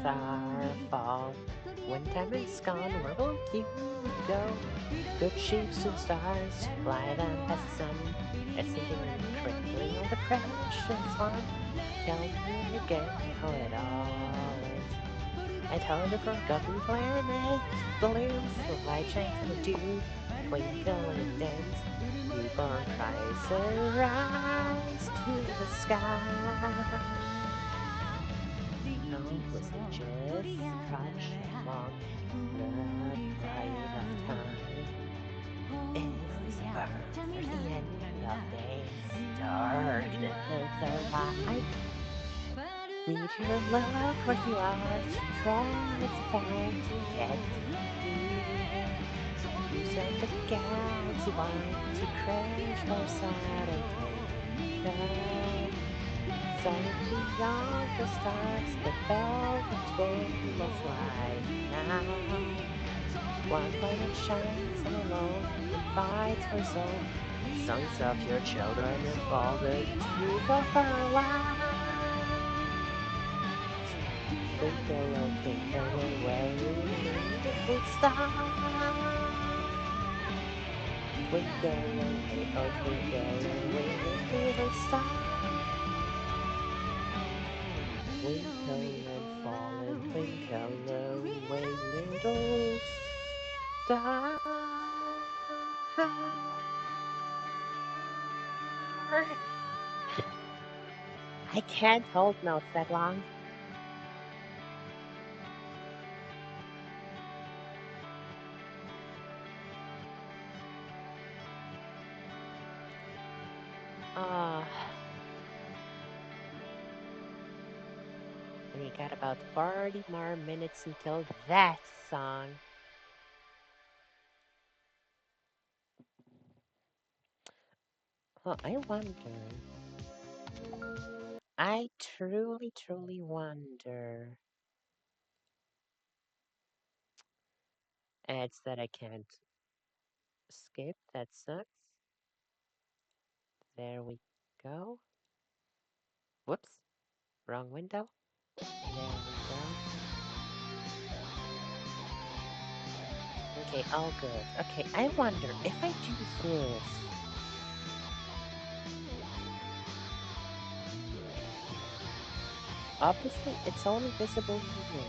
Starfall. When time is gone, where will you go? Good ships and stars, fly them past the sun, ascending and crinkling all the precious one. Tell me again how it all ends, and how the forgotten planet blooms, light shines in the dew, twinkle and dance, newborn cries arise to the sky. Countless ages trudge along the tide of time. Is this a birth or the end of days? Darkness arrive. Meet your love where you are to testify together. So forget to wipe to crash our sad and soaring beyond the stars, the velvet's full of life now. One planet shines all alone and fights for its own. Songs of your children unfolded to our lives. Twinkle, oh twinkle away, little star. Twinkle, little, oh twinkle, little, little star. Twinkle and fall and twinkle away, little star. I can't hold notes that long. Ah, we got about 40 more minutes until that song. Oh, I wonder. I truly, truly wonder. Ads that I can't skip. That sucks. There we go. Whoops. Wrong window. There we go. Okay, all good. Okay, I wonder if I do this. Obviously, it's only visible here.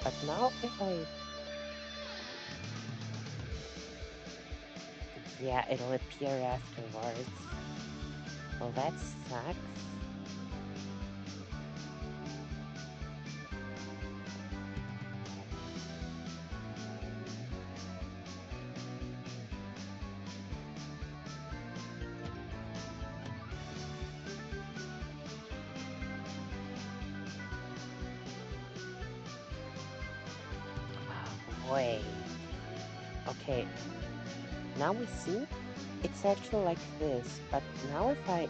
But now if I... Yeah, it'll appear afterwards. Well, that sucks. Wait. Okay. Now we see it's actually like this. But now if I...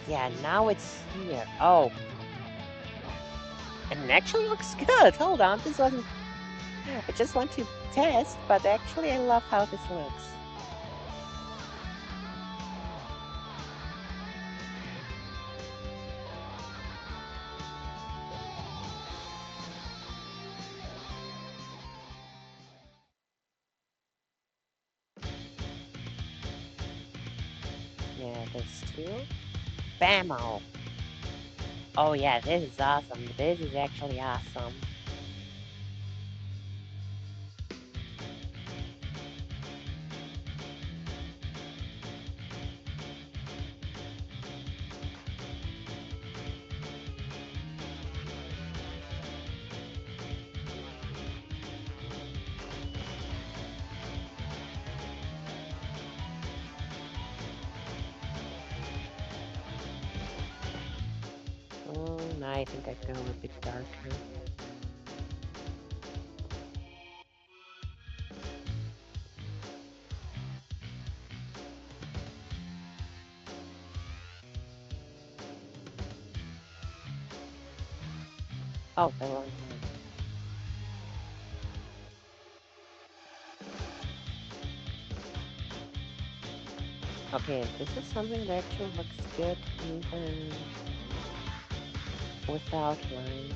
Yeah, now it's here. Oh. And it actually looks good. Hold on. This wasn't... I just want to test, but actually I love how this looks. Yeah, this too. Bammo! Oh yeah, this is awesome. This is actually awesome. Now I think I'd go a bit darker. Oh, the wrong one. Okay, this is something that actually looks good even without lines.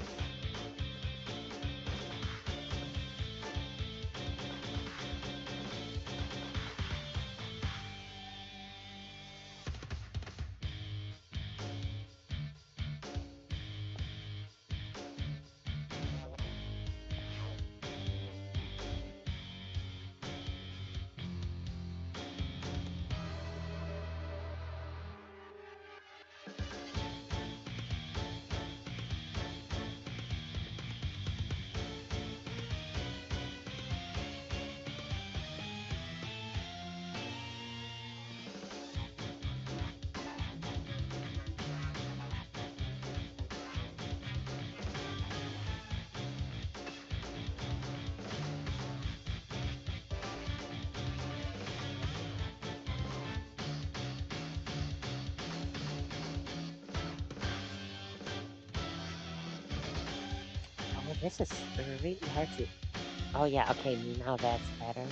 Oh, this is really hard to... Oh yeah, okay, now that's better.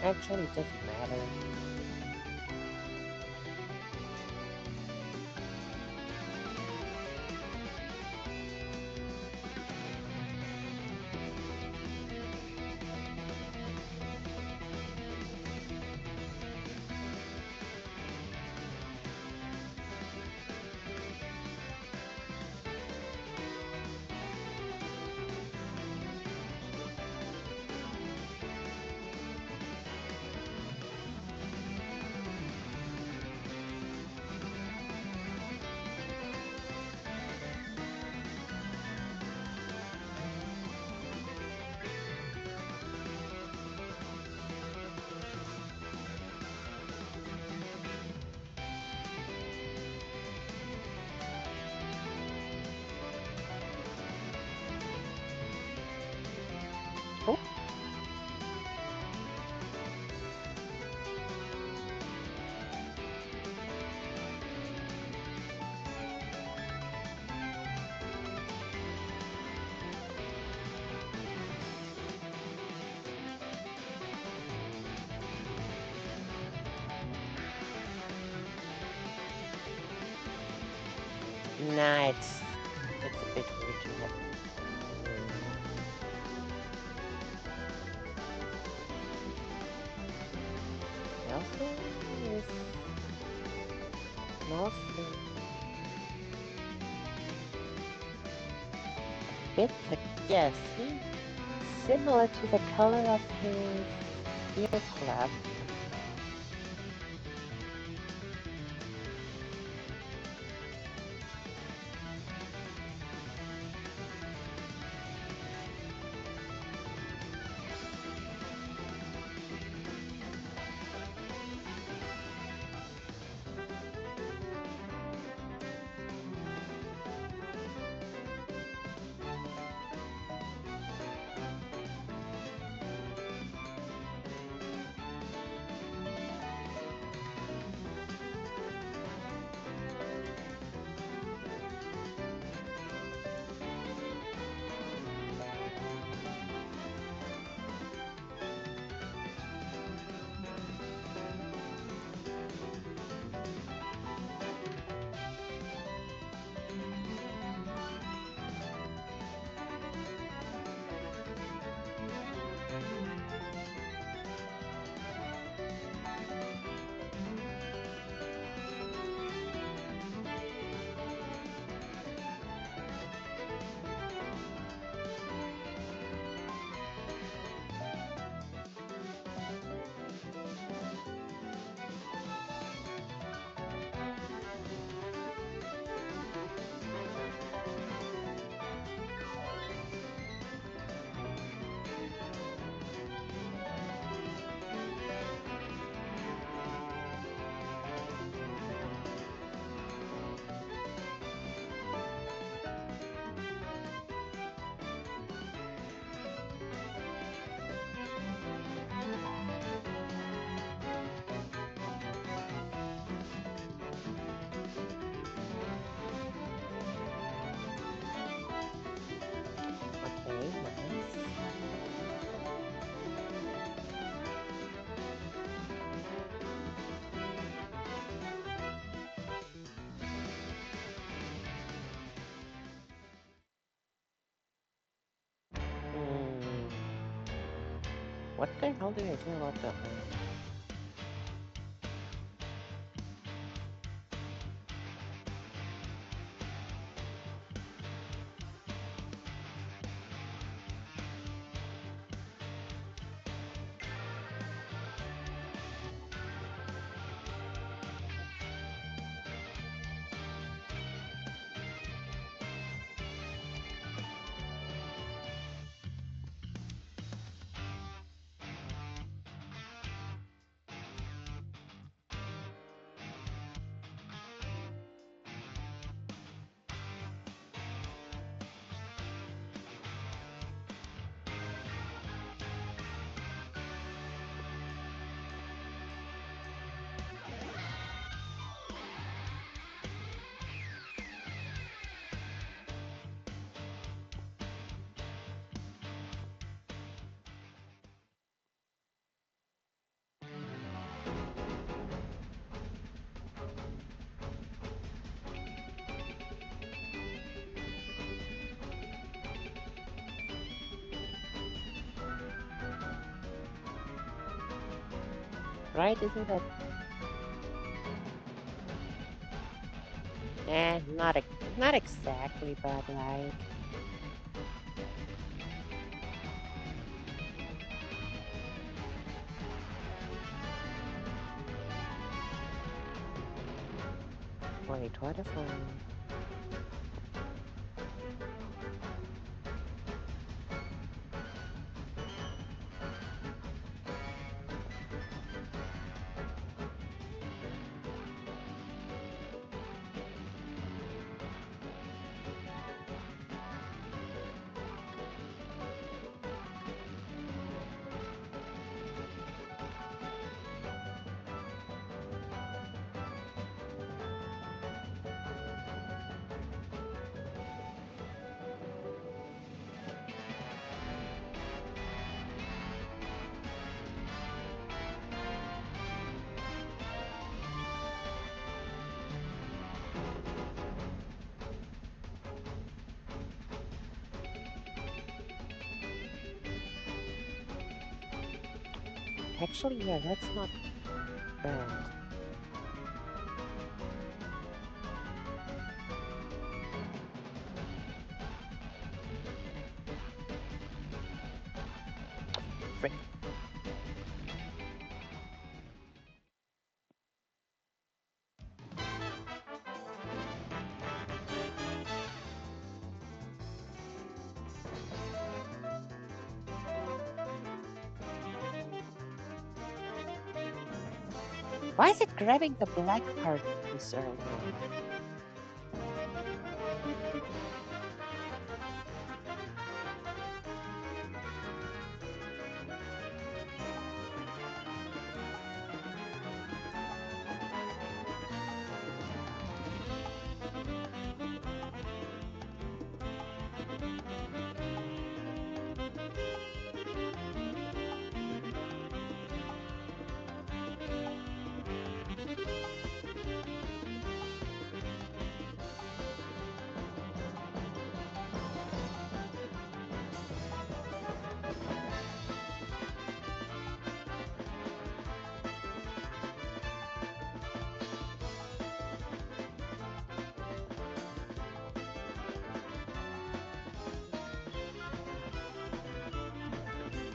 Actually, it doesn't matter. Oh, nah, it's a bit weird to have. Nothing is mostly a bit, yeah, see, similar to the color of his ear flap. Okay, nice. Hmm. What the hell did I do about the... Right? Isn't that? Not exactly, but like. Wait, what if I? Actually, yeah, that's not bad. Frick. Why is it grabbing the black part this early on?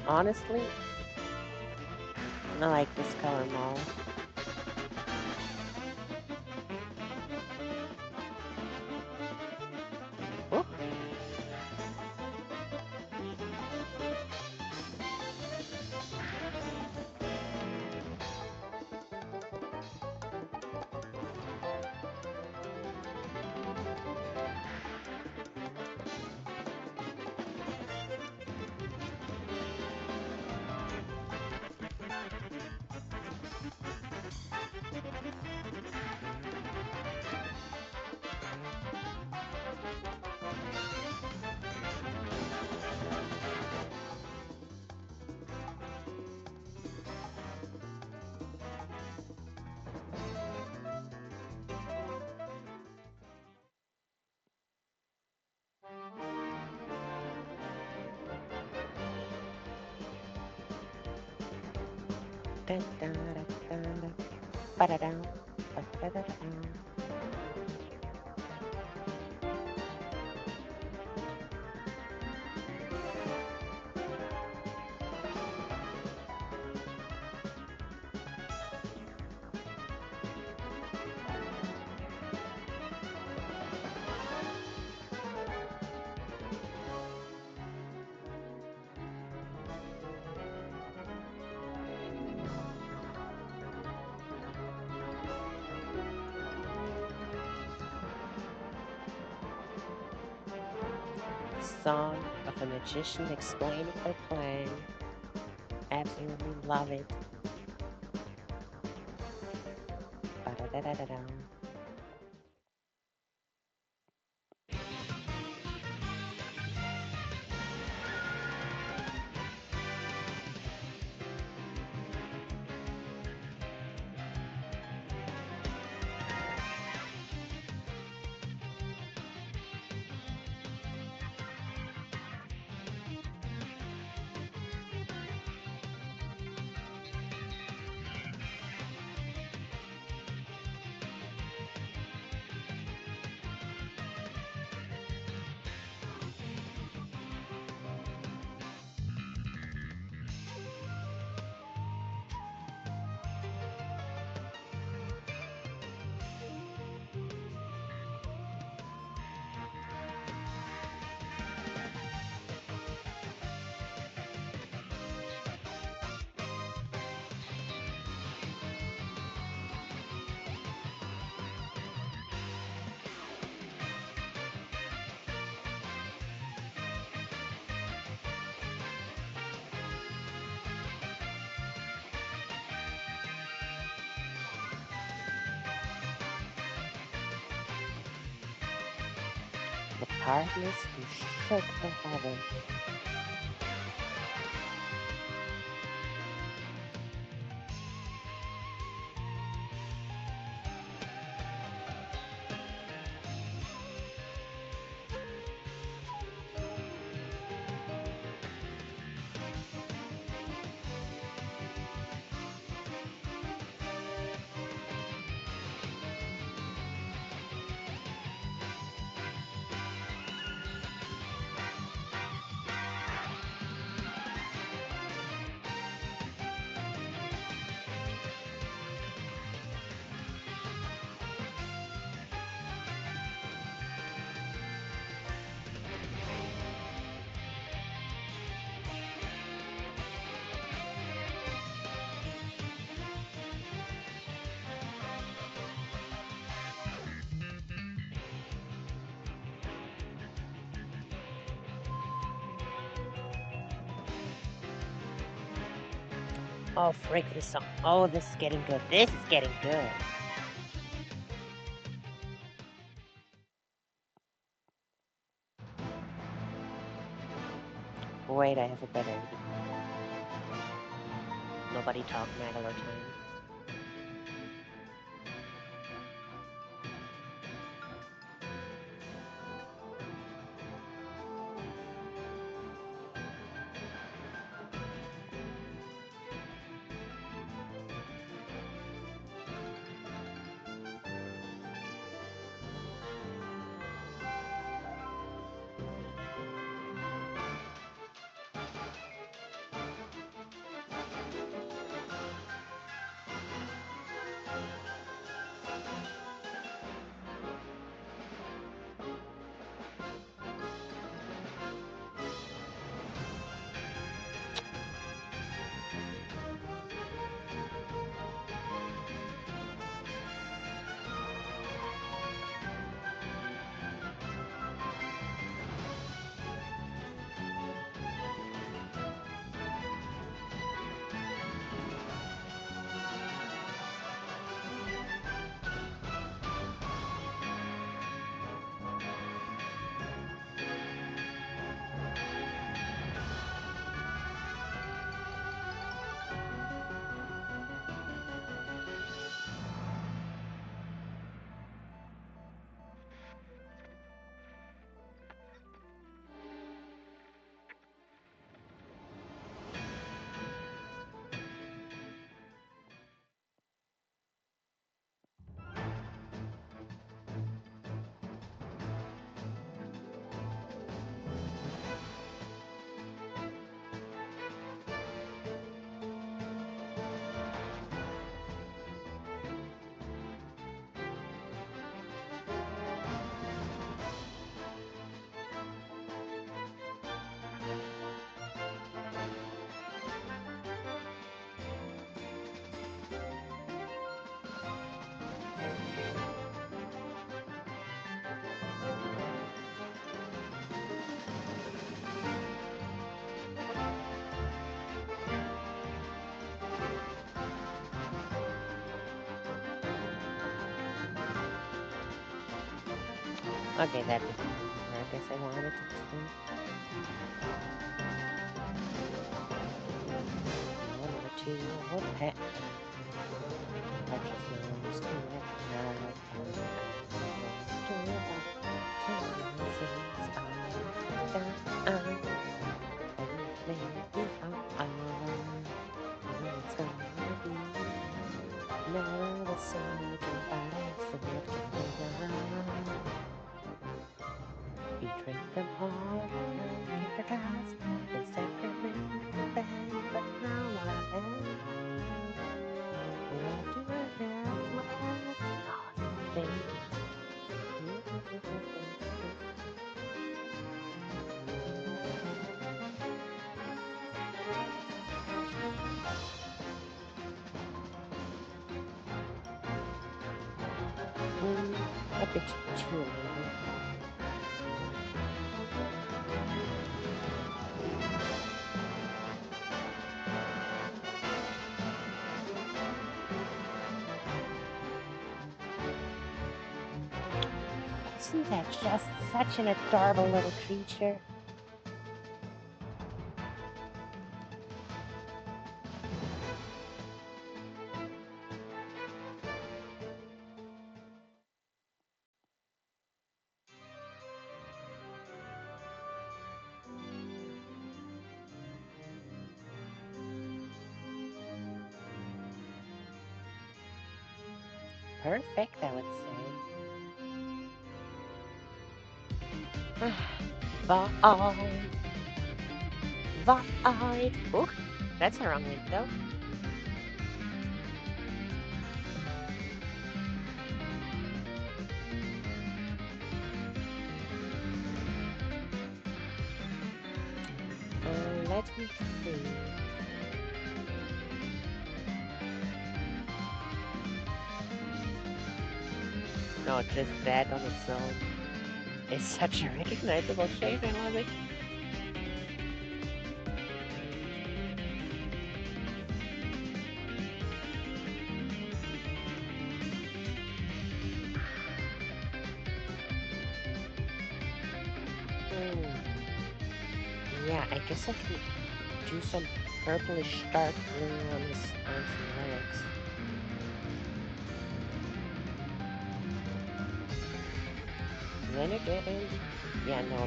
Honestly, I like this color more. Ooh, dun, dun, dun, dun, dun, ba-da-dum, ba-da-da-da-dum. Song of a magician explaining their plan. Absolutely love it. Ba-da-da-da-da-dum. heartless who shook the heavens. Oh, frick this song. Oh, this is getting good. This is getting good. Wait, I have a better idea. Nobody talk Magler time. Okay, that didn't work as I wanted it to. No, not too old pet. Precious nose to it. Not it's gonna be never the same again, but I still can betray them all like a past. Instead of remembering, but now I am. What do I have left? Nothing. A bit too maybe. Isn't that just such an adorable little creature? Perfect, I would say. Void. Void. Ooh, that's the wrong window. Let me see. No, just that on its own is such a recognizable shape, I love it. Yeah, I guess I can do some purplish dark blue on his arms and legs. Then again, yeah, no.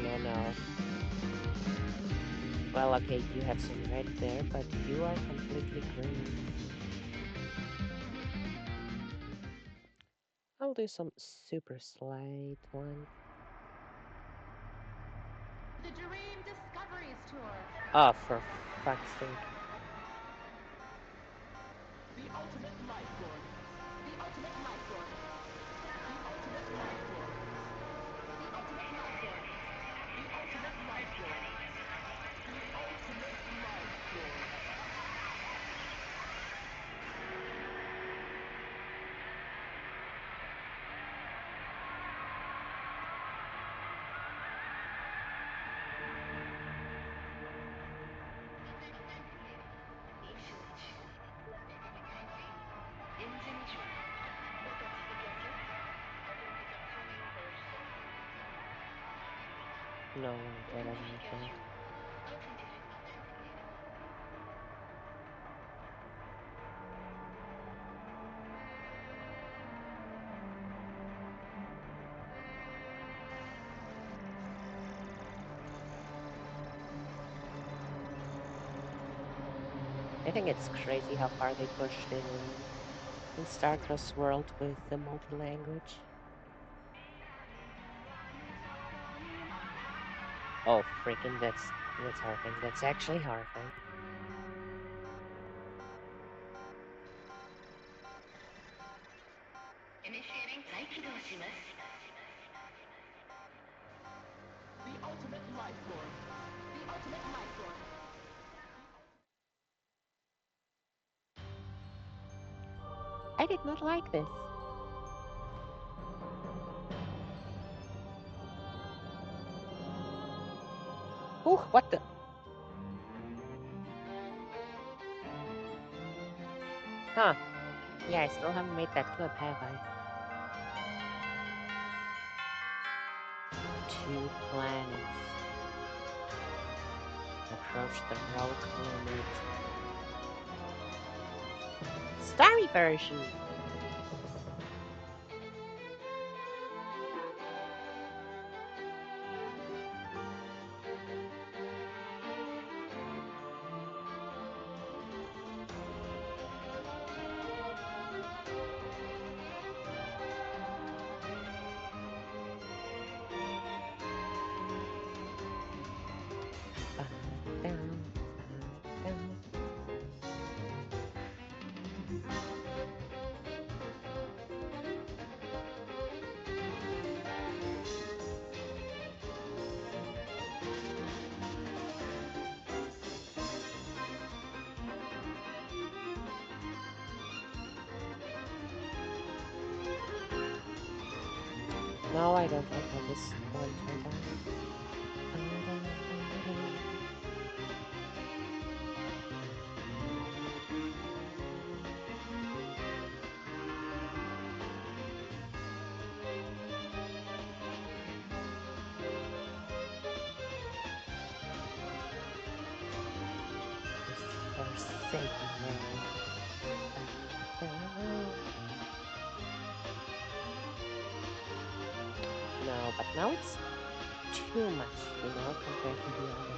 Well, okay, you have some red there, but you are completely green. I'll do some super slight one. The Dream Discoveries Tour. Oh, for fuck's sake. The ultimate life form. The ultimate life form. The ultimate life form. The ultimate life form. The ultimate life form. The ultimate life form. No, that doesn't look right. I think it's crazy how far they pushed it in StarCross World with the multi-language. Oh, freaking, that's horrifying. That's actually horrifying. The ultimate life form. The ultimate life form. I did not like this. Ooh, what the? Huh. Yeah, I still haven't made that clip, have I? Two planets approach the rogue limit. Starry version! Ba-dum, ba-dum. No, I don't like how this one turned out. Ba-dum, ba-dum. Satan world. No, but now it's too much, compared to the other.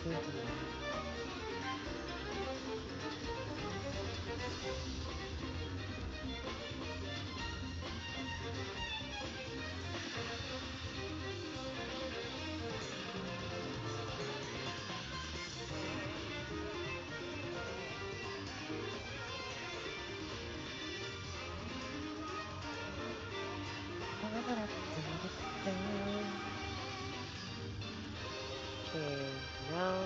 To the moon. Okay, now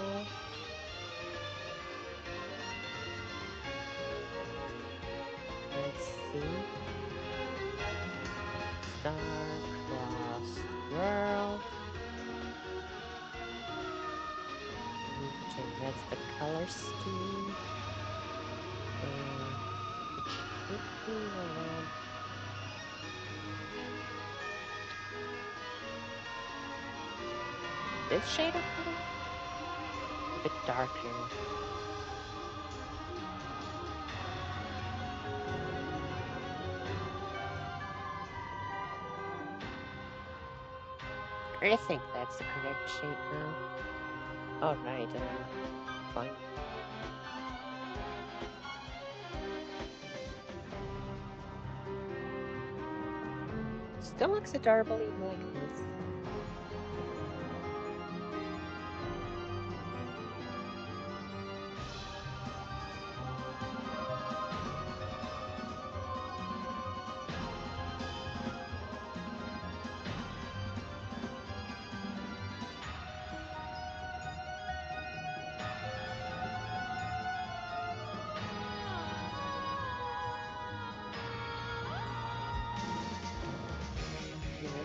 let's see. Star-crossed world. Okay, that's the color scheme. And it should be around this shade of blue. A bit darker. I think that's the correct shade now. All right, fine. Still looks adorable even like this.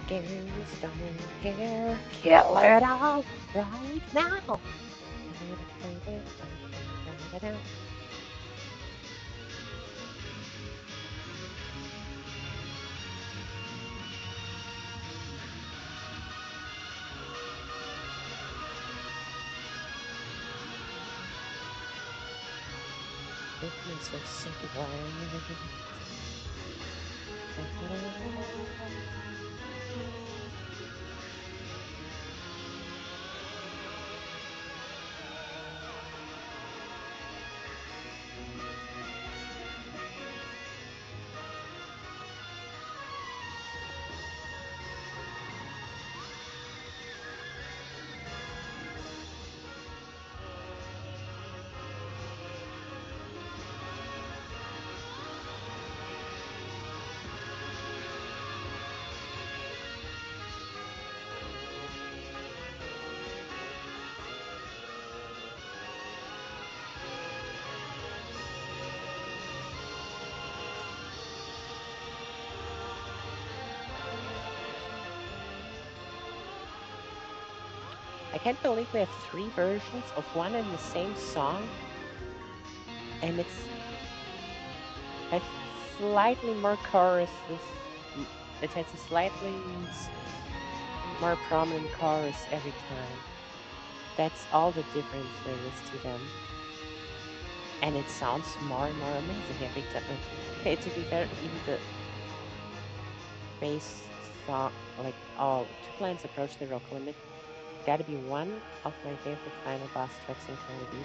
Games don't care. Kill it all right now. Goodness was so wild. I can't believe we have three versions of one and the same song, and it's has slightly more choruses. It has a slightly more prominent chorus every time. That's all the difference there is to them. And it sounds more and more amazing every time. Okay, to be fair, even the bass song, like all Two Planets Approach the Rock Limit, gotta be one of my favorite final boss tracks in Kirby.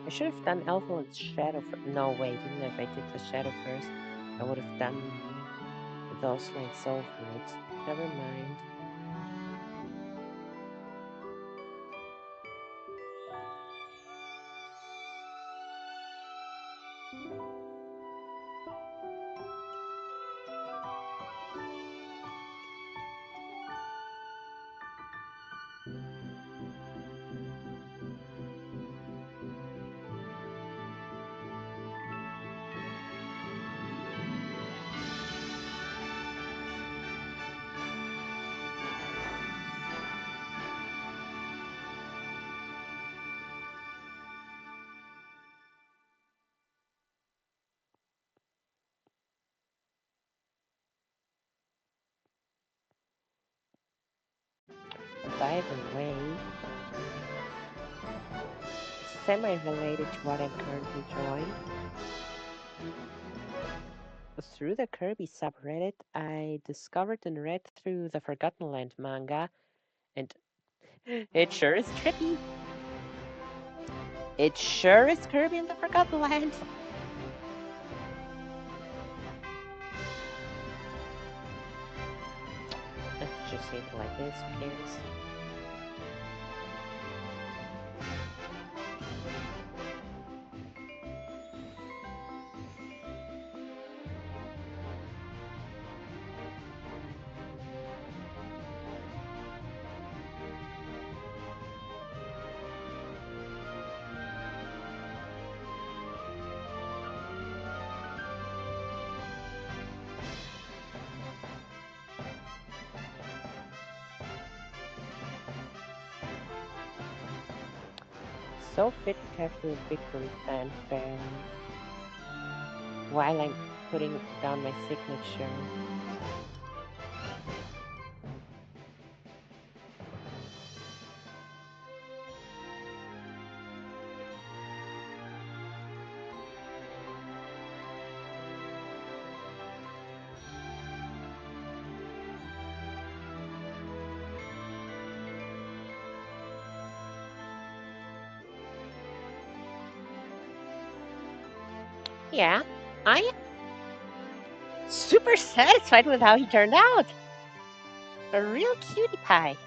I should have done Elfilin's Shadow first. No, wait, even if I did the Shadow first, I would have done those lights over it. Never mind. By the way, semi-related to what I'm currently drawing, through the Kirby subreddit, I discovered and read through the Forgotten Land manga, and it sure is trippy. It sure is Kirby in the Forgotten Land. Let's just say it like this, who cares? So fitting to have the victory fanfare while I'm putting down my signature. Yeah, I am super satisfied with how he turned out. A real cutie pie.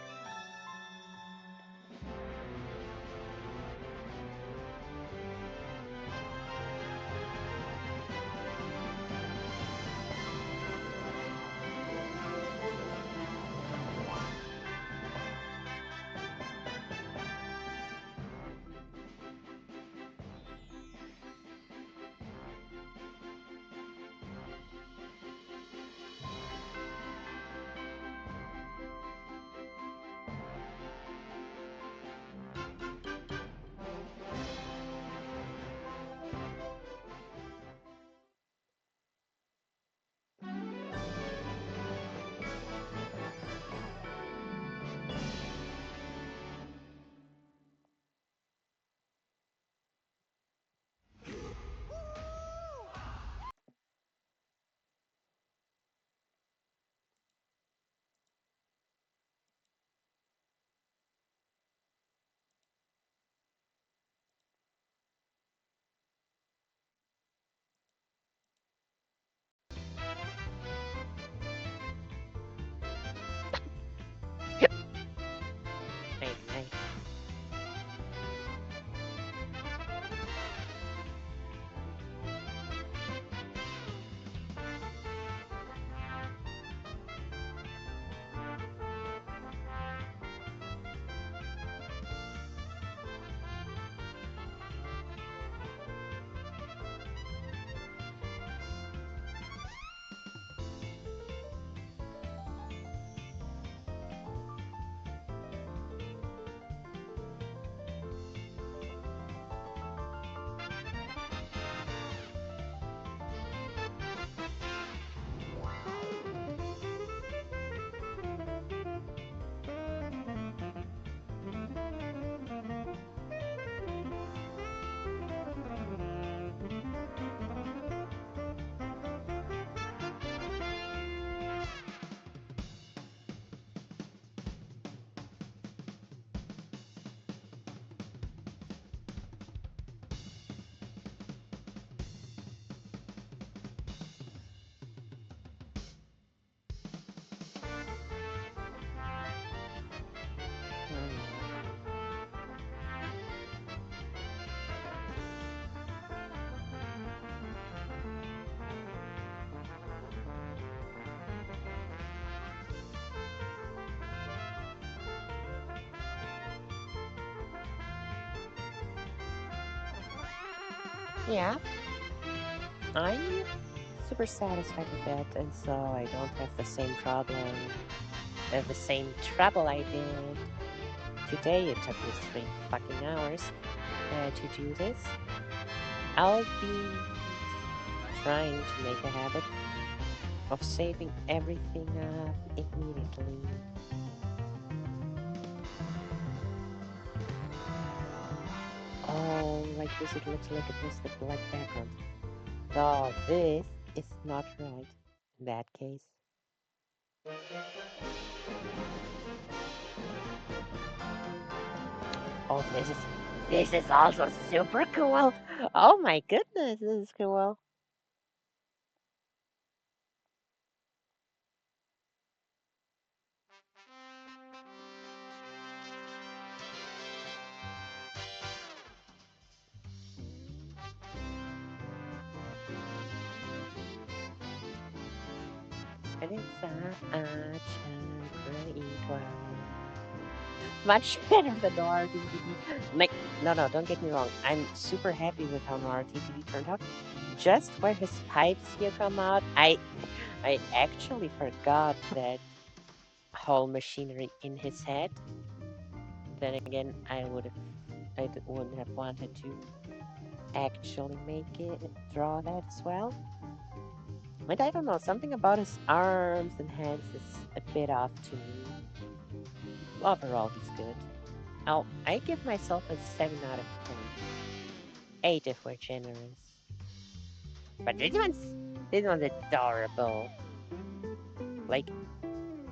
Yeah, I'm super satisfied with that, and so I don't have the same problem, the same trouble I did today. It took me 3 fucking hours to do this. I'll be trying to make a habit of saving everything up immediately. Oh, like this, it looks like it was the black background. No, this is not right in that case. Oh, this is also super cool. Oh my goodness, this is cool. And it's a great one. Much better than Noir DVD. Like, no, don't get me wrong. I'm super happy with how Noir DVD turned out. Just where his pipes here come out, I actually forgot that whole machinery in his head. Then again, wouldn't have wanted to actually make it draw that as well. And I don't know, something about his arms and hands is a bit off to me. Overall, he's good. I give myself a 7 out of 10. 8 if we're generous. But this one's adorable. Like,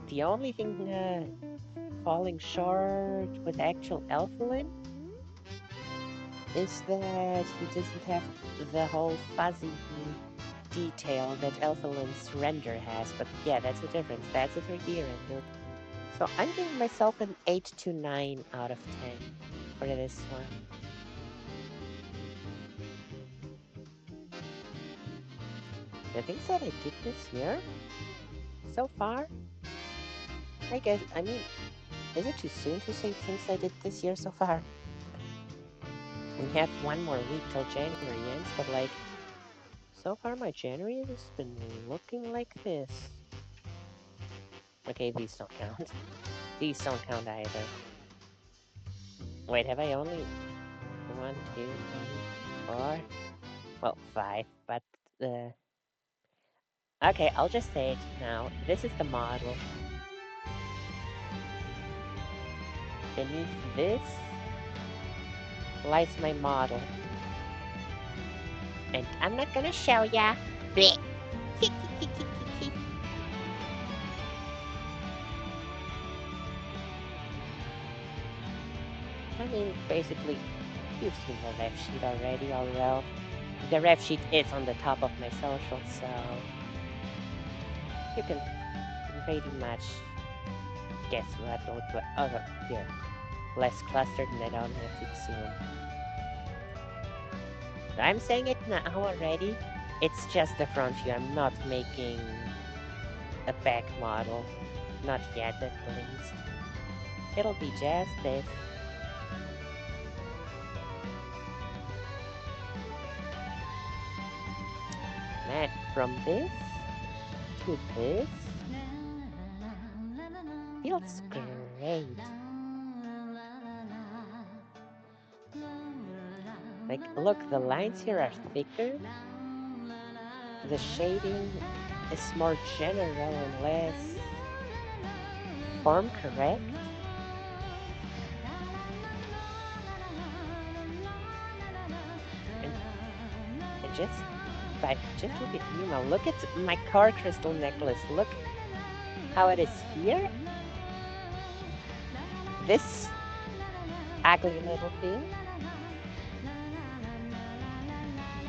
the only thing falling short with actual Elfilin is that he doesn't have the whole fuzzy detail that Elfilin's render has. But yeah, that's a difference. That's a 3D render. So I'm giving myself an 8 to 9 out of 10 for this one. The things that I did this year, so far, I mean, is it too soon to say things I did this year so far? We have one more week till January ends, but like, so far my January has been looking like this. Okay, these don't count. These don't count either. Wait, have I only 1, 2, 3, 4? Well, 5, but okay, I'll just say it now. This is the model. Beneath this lies my model. And I'm not gonna show ya. Blech. I mean, basically, you've seen the ref sheet already, although the ref sheet is on the top of my social, so you can pretty much guess what look like. Oh, no, here. Less clustered and I don't have to zoom. I'm saying it now already. It's just the front view. I'm not making a back model. Not yet, at least. It'll be just this. Man, from this to this feels great. Like, look, the lines here are thicker. The shading is more general and less form correct. And just look at you now. Look at my car crystal necklace. Look how it is here. This ugly little thing.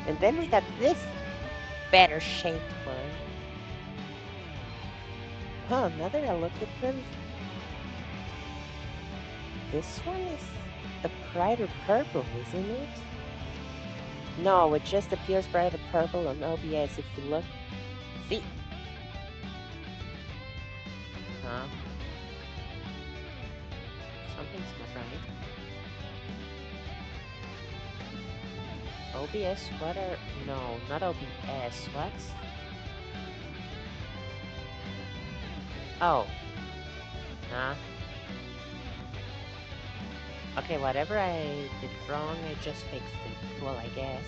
And then we got this better shaped one. Huh, now that I look at them, this one is a brighter purple, isn't it? No, it just appears brighter purple on OBS if you look. See? Huh? Something's not right. OBS, what are... No, not OBS, what's... Oh. Huh? Okay, whatever I did wrong, I just fixed it. Well, I guess.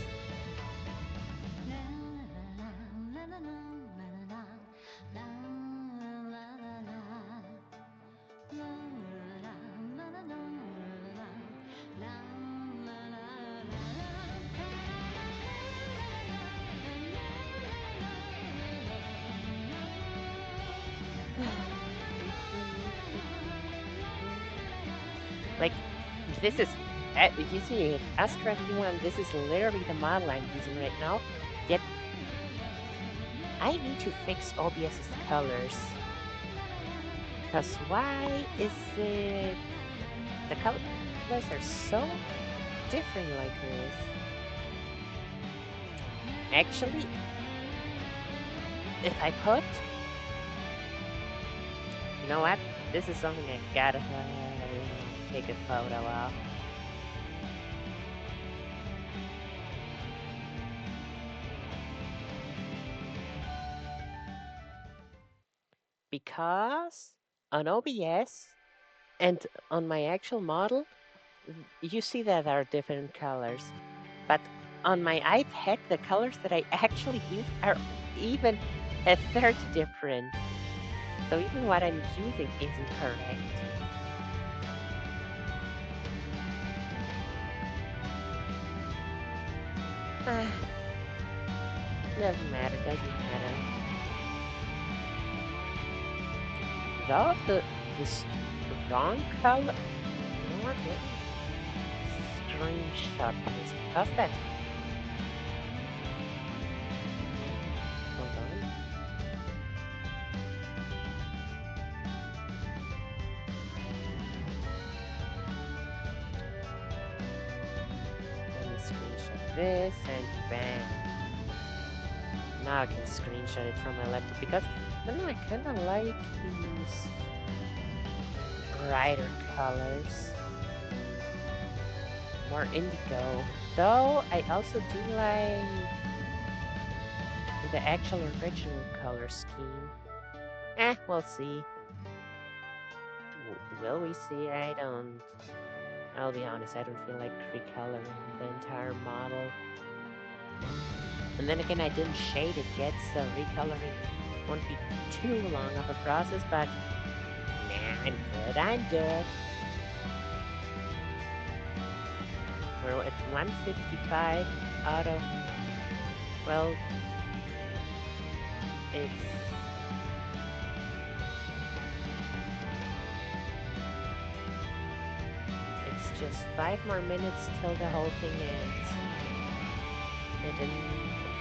Like, this is... you see, Astra V1, this is literally the model I'm using right now. Yet, I need to fix OBS's colors. Because why is it... The colors are so different like this. Actually, if I put... You know what? This is something I gotta take a photo of. Because on OBS and on my actual model, you see that there are different colors. But on my iPad, the colors that I actually use are even a third different. So even what I'm using isn't correct. Doesn't matter, doesn't matter. Though this wrong color... You know what? Let me screenshot this because that... Hold on. Let me screenshot this and bam. Now I can screenshot it from my laptop because I don't know, I kinda like these brighter colors. More indigo. Though I also do like the actual original color scheme. We'll see. Will we see? I don't... I'll be honest, I don't feel like recoloring the entire model. And then again, I didn't shade it yet, so recoloring won't be too long of a process, but nah, I'm good. We're at 155 out of, well, it's just 5 more minutes till the whole thing ends. And in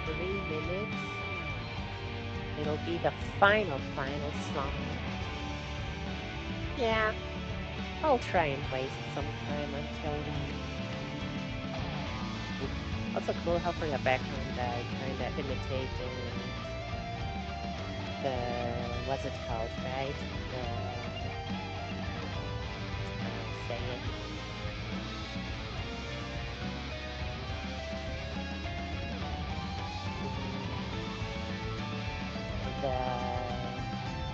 3 minutes, it'll be the final song. Yeah, I'll try and play sometime until we... Also cool how for the background I kinda imitated the... what's it called, right? Say it.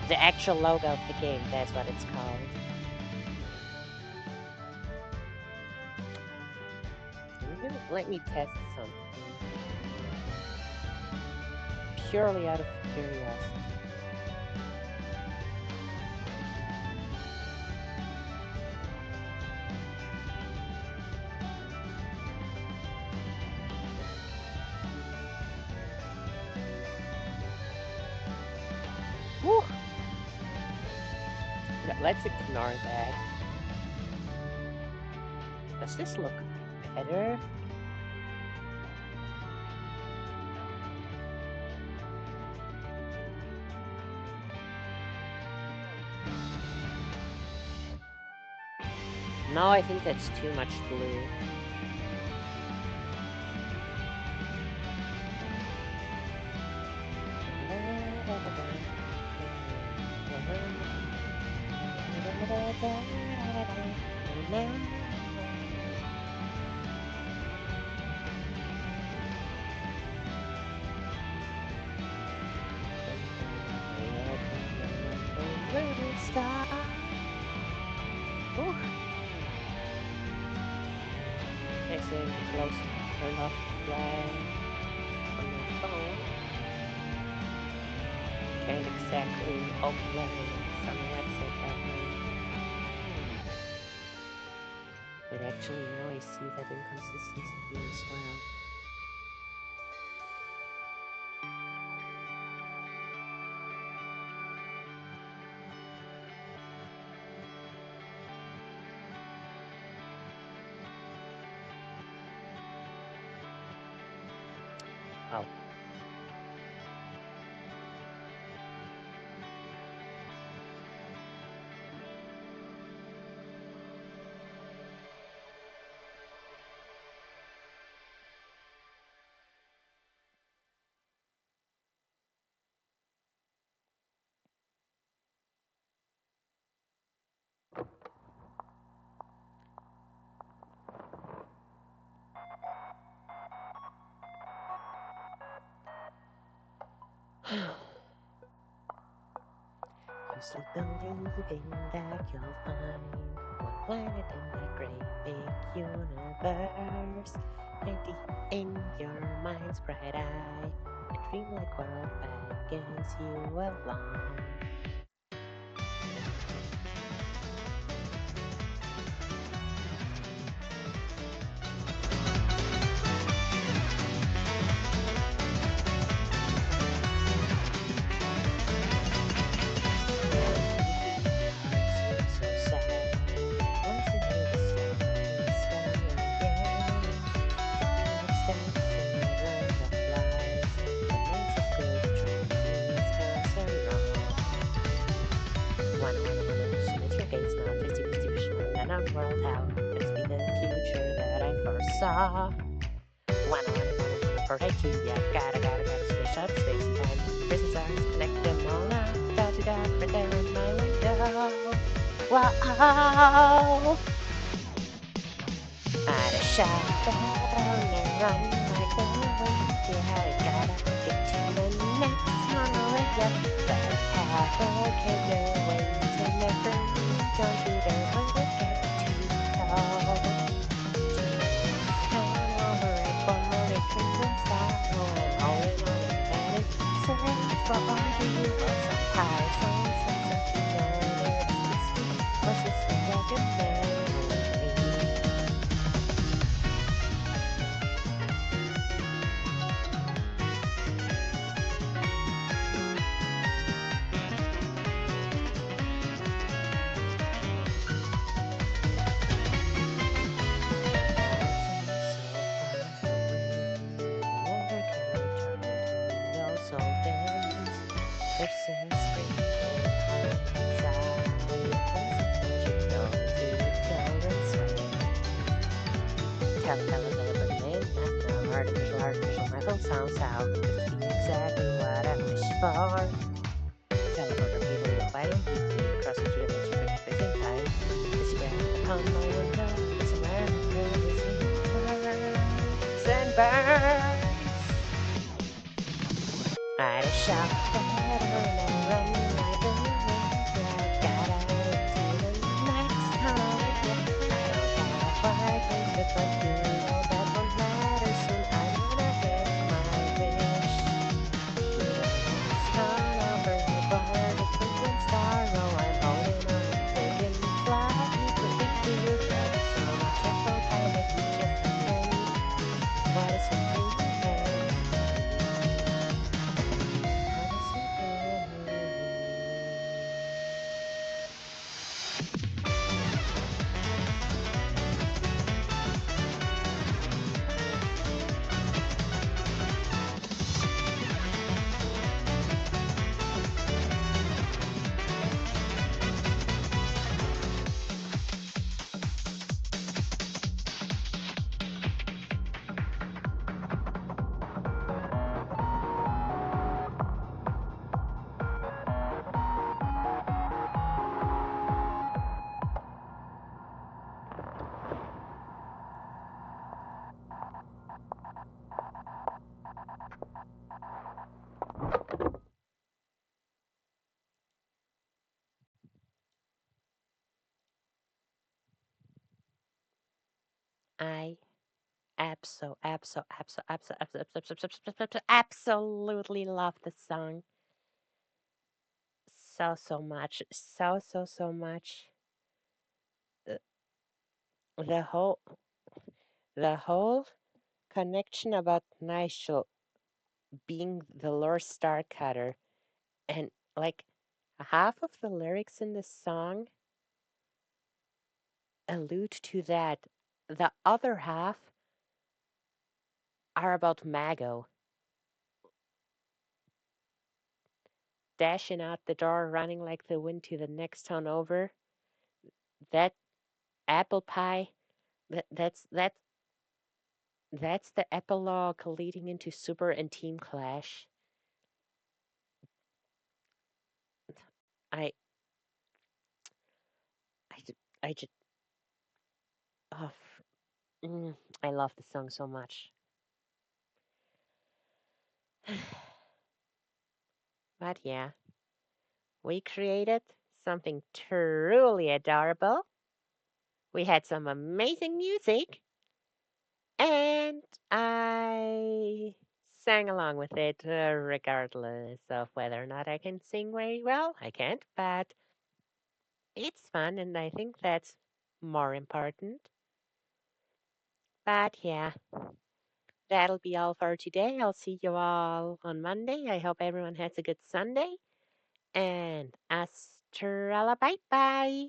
The actual logo of the game, that's what it's called. Let me test something. Purely out of curiosity. Woo! Let's ignore that. Does this look better? No, I think that's too much blue. star. Ooh. Accidentally turned off flag on my phone. Can't exactly open some website that way. But actually now I see that inconsistency as well. Oh. You still believing that you'll find one planet in that great big universe. And deep in your mind's bright eye, a dreamlike world beckons you along. So sad. Once you hear the stories again, extends to the land of lies. The names of good dreams pass around. Wanna submit your gaze now, 50-50 vision and our world out. Let's be the future that I foresaw. Wanna protect you, yeah, gotta space up, space and time. Prison stars, connect them all up. Got to God right there in my window. Wow! I'd a shot down and run like the wind. Yeah, gotta get to the next tunnel, yeah. Gotta have a canoe to never don't you dare let it get too cold. Turn over and forward and crimson star. Oh, and holding on and it's safe for all you. Well, sometimes something you know there's this was just like a memory. Artificial metal sounds out. Just be exactly what I wish for. Teleporter people will fight and beat me. Crossing through the dimension, space and time. This breath upon my window. Somewhere through this turns and burns. I'd shout better and run like a wind. Gotta get to the next time. I don't have what things look like you. Know that won't matter soon. I'm gonna get my wish. Turn over the bar, the crimson star. Oh, I'm holding on and thinking fly. You could be cute, but so much effort. I make you just pretend. What is something you know? I absolutely love the song so much. So much. Uh, The whole the whole connection about Nigel being the Lord Starcutter, and like half of the lyrics in the song allude to that. The other half are about Mago dashing out the door, running like the wind to the next town over. That apple pie, that that's that that's the epilogue leading into Super and Team Clash. I I just oh, I love the song so much. But yeah, we created something truly adorable. We had some amazing music, and I sang along with it, regardless of whether or not I can sing very well. I can't, but it's fun, and I think that's more important. But yeah, that'll be all for today. I'll see you all on Monday. I hope everyone has a good Sunday. And Astrala, bye bye.